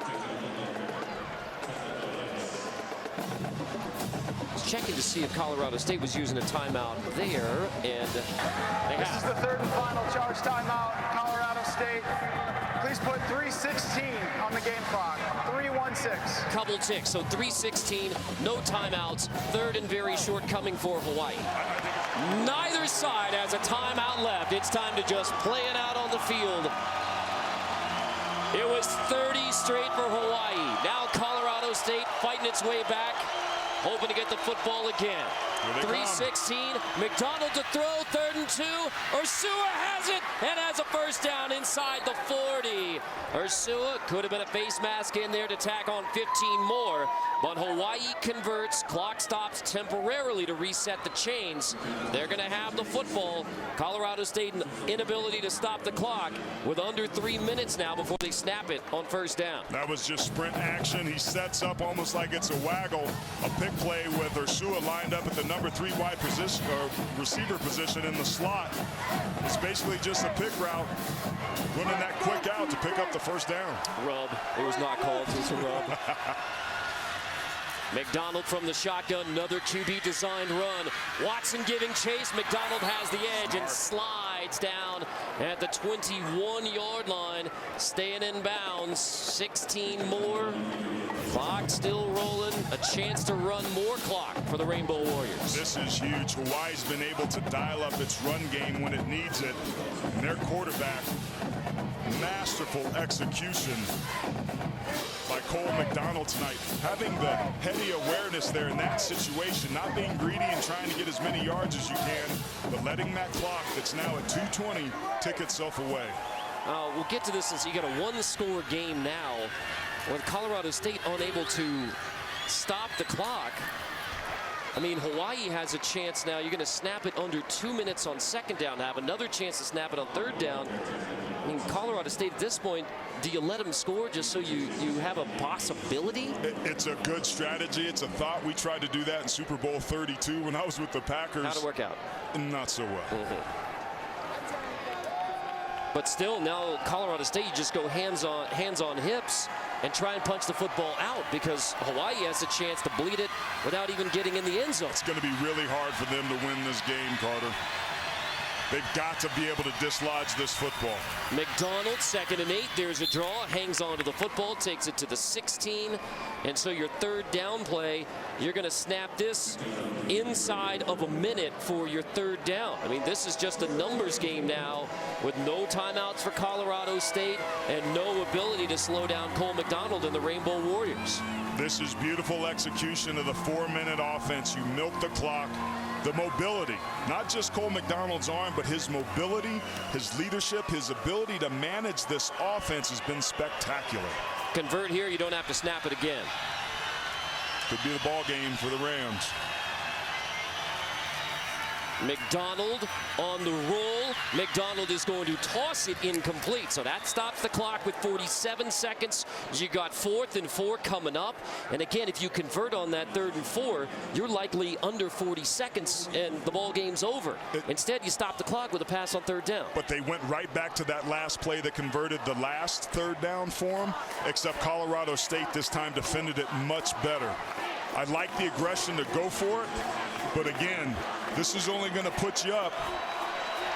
Checking to see if Colorado State was using a timeout there, and they This is the 3rd and final charge timeout. Colorado State, please put 3:16 on the game clock. 3:16. Couple ticks, so 3:16, no timeouts. 3rd and very short coming for Hawaii. Neither side has a timeout left. It's time to just play it out on the field. It was 30 straight for Hawaii. Now Colorado State fighting its way back, hoping to get the football again. 3:16, McDonald to throw, 3rd and 2. Ursua has it and has a first down inside the 40. Ursua could have been a face mask in there to tack on 15 more, but Hawaii converts. Clock stops temporarily to reset the chains. They're going to have the football. Colorado State inability to stop the clock with under 3 minutes now before they snap it on first down. That was just sprint action. He sets up almost like it's a waggle, a pick play with Ursua lined up at the number 3 wide position or receiver position in the slot. It's basically just a pick route, running that quick out to pick up the first down. Rub. It was not called. It was a rub. McDonald from the shotgun, another QB designed run. Watson giving chase. McDonald has the edge and slides down at the 21-yard line, staying in bounds. 16 more. Clock still rolling. A chance to run more clock for the Rainbow Warriors. This is huge. Hawaii's been able to dial up its run game when it needs it. And their quarterback, masterful execution by Cole McDonald tonight. Having the heady awareness there in that situation, not being greedy and trying to get as many yards as you can, but letting that clock that's now at 2:20 tick itself away. We'll get to this since you got a 1-score game now. With Colorado State unable to stop the clock. I mean, Hawaii has a chance now. You're going to snap it under 2 minutes on 2nd down, have another chance to snap it on 3rd down. I mean, Colorado State at this point, do you let them score just so you have a possibility? It's a good strategy. It's a thought. We tried to do that in Super Bowl 32 when I was with the Packers. How'd it work out? Not so well. But still, now Colorado State, you just go hands on hips and try and punch the football out, because Hawaii has a chance to bleed it without even getting in the end zone. It's going to be really hard for them to win this game, Carter. They've got to be able to dislodge this football. McDonald, 2nd and 8. There's a draw. Hangs on to the football. Takes it to the 16. And so your 3rd down play, you're going to snap this inside of a minute for your 3rd down. I mean, this is just a numbers game now with no timeouts for Colorado State and no ability to slow down Cole McDonald and the Rainbow Warriors. This is beautiful execution of the 4-minute offense. You milk the clock. The mobility, not just Cole McDonald's arm, but his mobility, his leadership, his ability to manage this offense has been spectacular. Convert here, you don't have to snap it again. Could be the ball game for the Rams. McDonald on the roll. McDonald is going to toss it incomplete. So that stops the clock with 47 seconds. You got 4th and 4 coming up. And again, if you convert on that 3rd and 4, you're likely under 40 seconds and the ball game's over. Instead, you stop the clock with a pass on 3rd down. But they went right back to that last play that converted the last 3rd down for them, except Colorado State this time defended it much better. I like the aggression to go for it, but again, this is only going to put you up.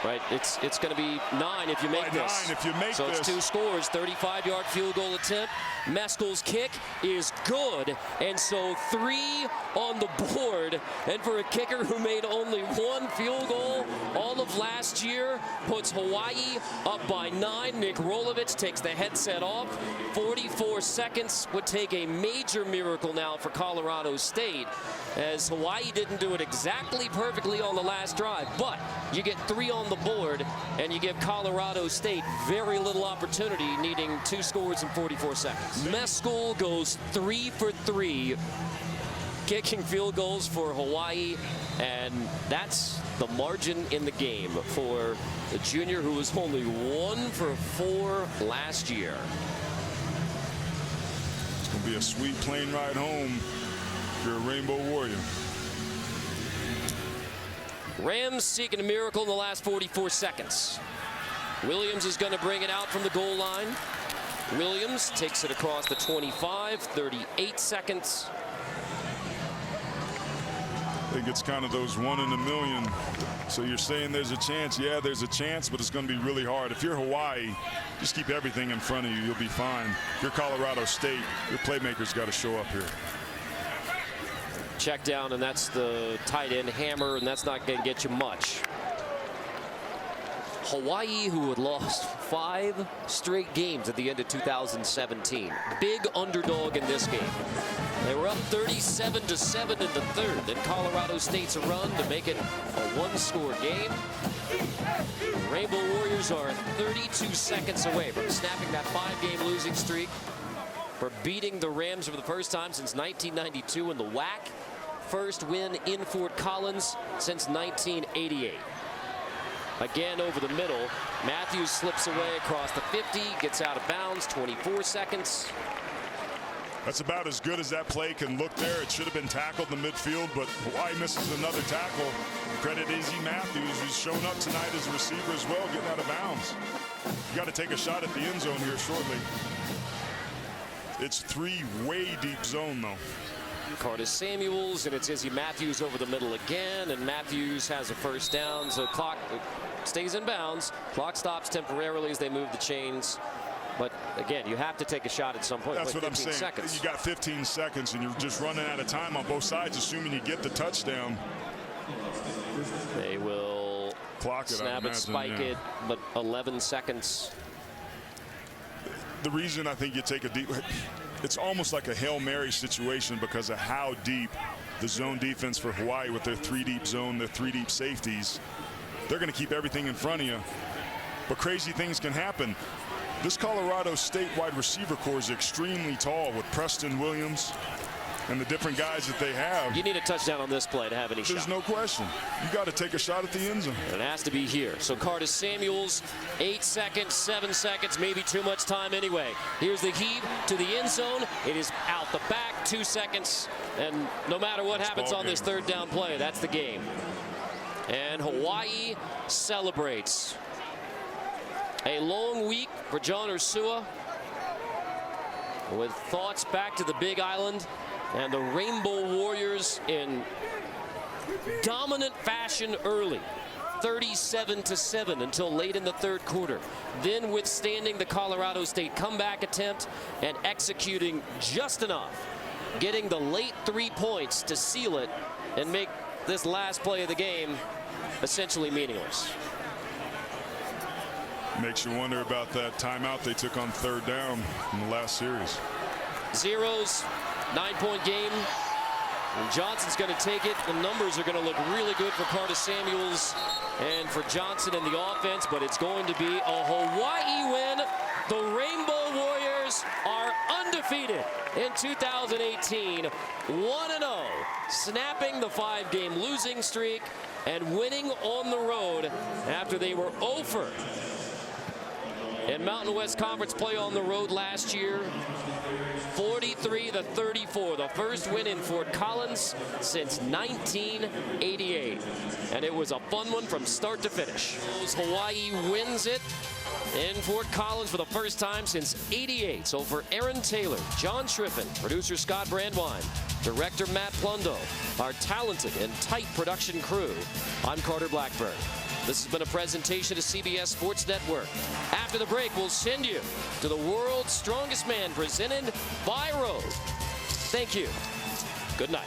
Right, it's going to be 9 if you make this. 9 if you make so this. It's 2 scores, 35-yard field goal attempt. Mescal's kick is good, and so 3 on the board. And for a kicker who made only 1 field goal all of last year, puts Hawaii up by 9. Nick Rolovich takes the headset off. 44 seconds would take a major miracle now for Colorado State, as Hawaii didn't do it exactly perfectly on the last drive, but you get 3 on the board, and you give Colorado State very little opportunity, needing 2 scores in 44 seconds. Mescal goes 3 for 3, kicking field goals for Hawaii, and that's the margin in the game for the junior who was only 1 for 4 last year. It's going to be a sweet plane ride home if you're a Rainbow Warrior. Rams seeking a miracle in the last 44 seconds. Williams is going to bring it out from the goal line. Williams takes it across the 25, 38 seconds. I think it's kind of those 1 in a million. So you're saying there's a chance? Yeah, there's a chance, but it's going to be really hard. If you're Hawaii, just keep everything in front of you. You'll be fine. If you're Colorado State, your playmakers got to show up here. Check down, and that's the tight end hammer, and that's not going to get you much. Hawaii, who had lost 5 straight games at the end of 2017. Big underdog in this game. They were up 37-7 in the 3rd. Then Colorado State's a run to make it a 1-score game. Rainbow Warriors are 32 seconds away from snapping that 5-game losing streak, for beating the Rams for the first time since 1992 in the WAC. First win in Fort Collins since 1988. Again over the middle. Matthews slips away across the 50, gets out of bounds, 24 seconds. That's about as good as that play can look there. It should have been tackled in the midfield, but Hawaii misses another tackle. Credit Izzy Matthews, who's shown up tonight as a receiver as well, getting out of bounds. You got to take a shot at the end zone here shortly. It's 3 way deep zone, though. Carta-Samuels, and it's Izzy Matthews over the middle again, and Matthews has a first down, so clock stays in bounds. Clock stops temporarily as they move the chains. But again, you have to take a shot at some point. That's what I'm saying. Seconds. You got 15 seconds, and you're just running out of time on both sides, assuming you get the touchdown. They will clock it, snap it, spike it, but 11 seconds. The reason I think you take a deep, it's almost like a Hail Mary situation because of how deep the zone defense for Hawaii with their 3 deep zone, their 3 deep safeties. They're going to keep everything in front of you, but crazy things can happen. This Colorado State wide receiver core is extremely tall with Preston Williams and the different guys that they have. You need a touchdown on this play to have any shot. There's no question. You got to take a shot at the end zone. It has to be here. So Carta-Samuels, 8 seconds, 7 seconds, maybe too much time anyway. Here's the heave to the end zone. It is out the back, 2 seconds. And no matter what happens on this 3rd down play, that's the game. And Hawaii celebrates. A long week for John Ursua, with thoughts back to the Big Island and the Rainbow Warriors in dominant fashion early. 37-7 until late in the third quarter. Then withstanding the Colorado State comeback attempt and executing just enough, getting the late 3 points to seal it and make this last play of the game essentially meaningless. Makes you wonder about that timeout they took on third down in the last series. Zeros, 9-point game. And Johnson's going to take it. The numbers are going to look really good for Carta-Samuels and for Johnson in the offense, but it's going to be a Hawaii win. The Rainbow Warriors are undefeated in 2018, 1-0, snapping the 5-game losing streak and winning on the road after they were 0-for in Mountain West Conference play on the road last year. 43-34, the first win in Fort Collins since 1988. And it was a fun one from start to finish. Hawaii wins it in Fort Collins for the first time since '88. So for Aaron Taylor, John Schriffen, producer Scott Brandwine, director Matt Plundo, our talented and tight production crew, I'm Carter Blackburn. This has been a presentation to CBS Sports Network. After the break, we'll send you to the world's strongest man presented by Rode. Thank you. Good night.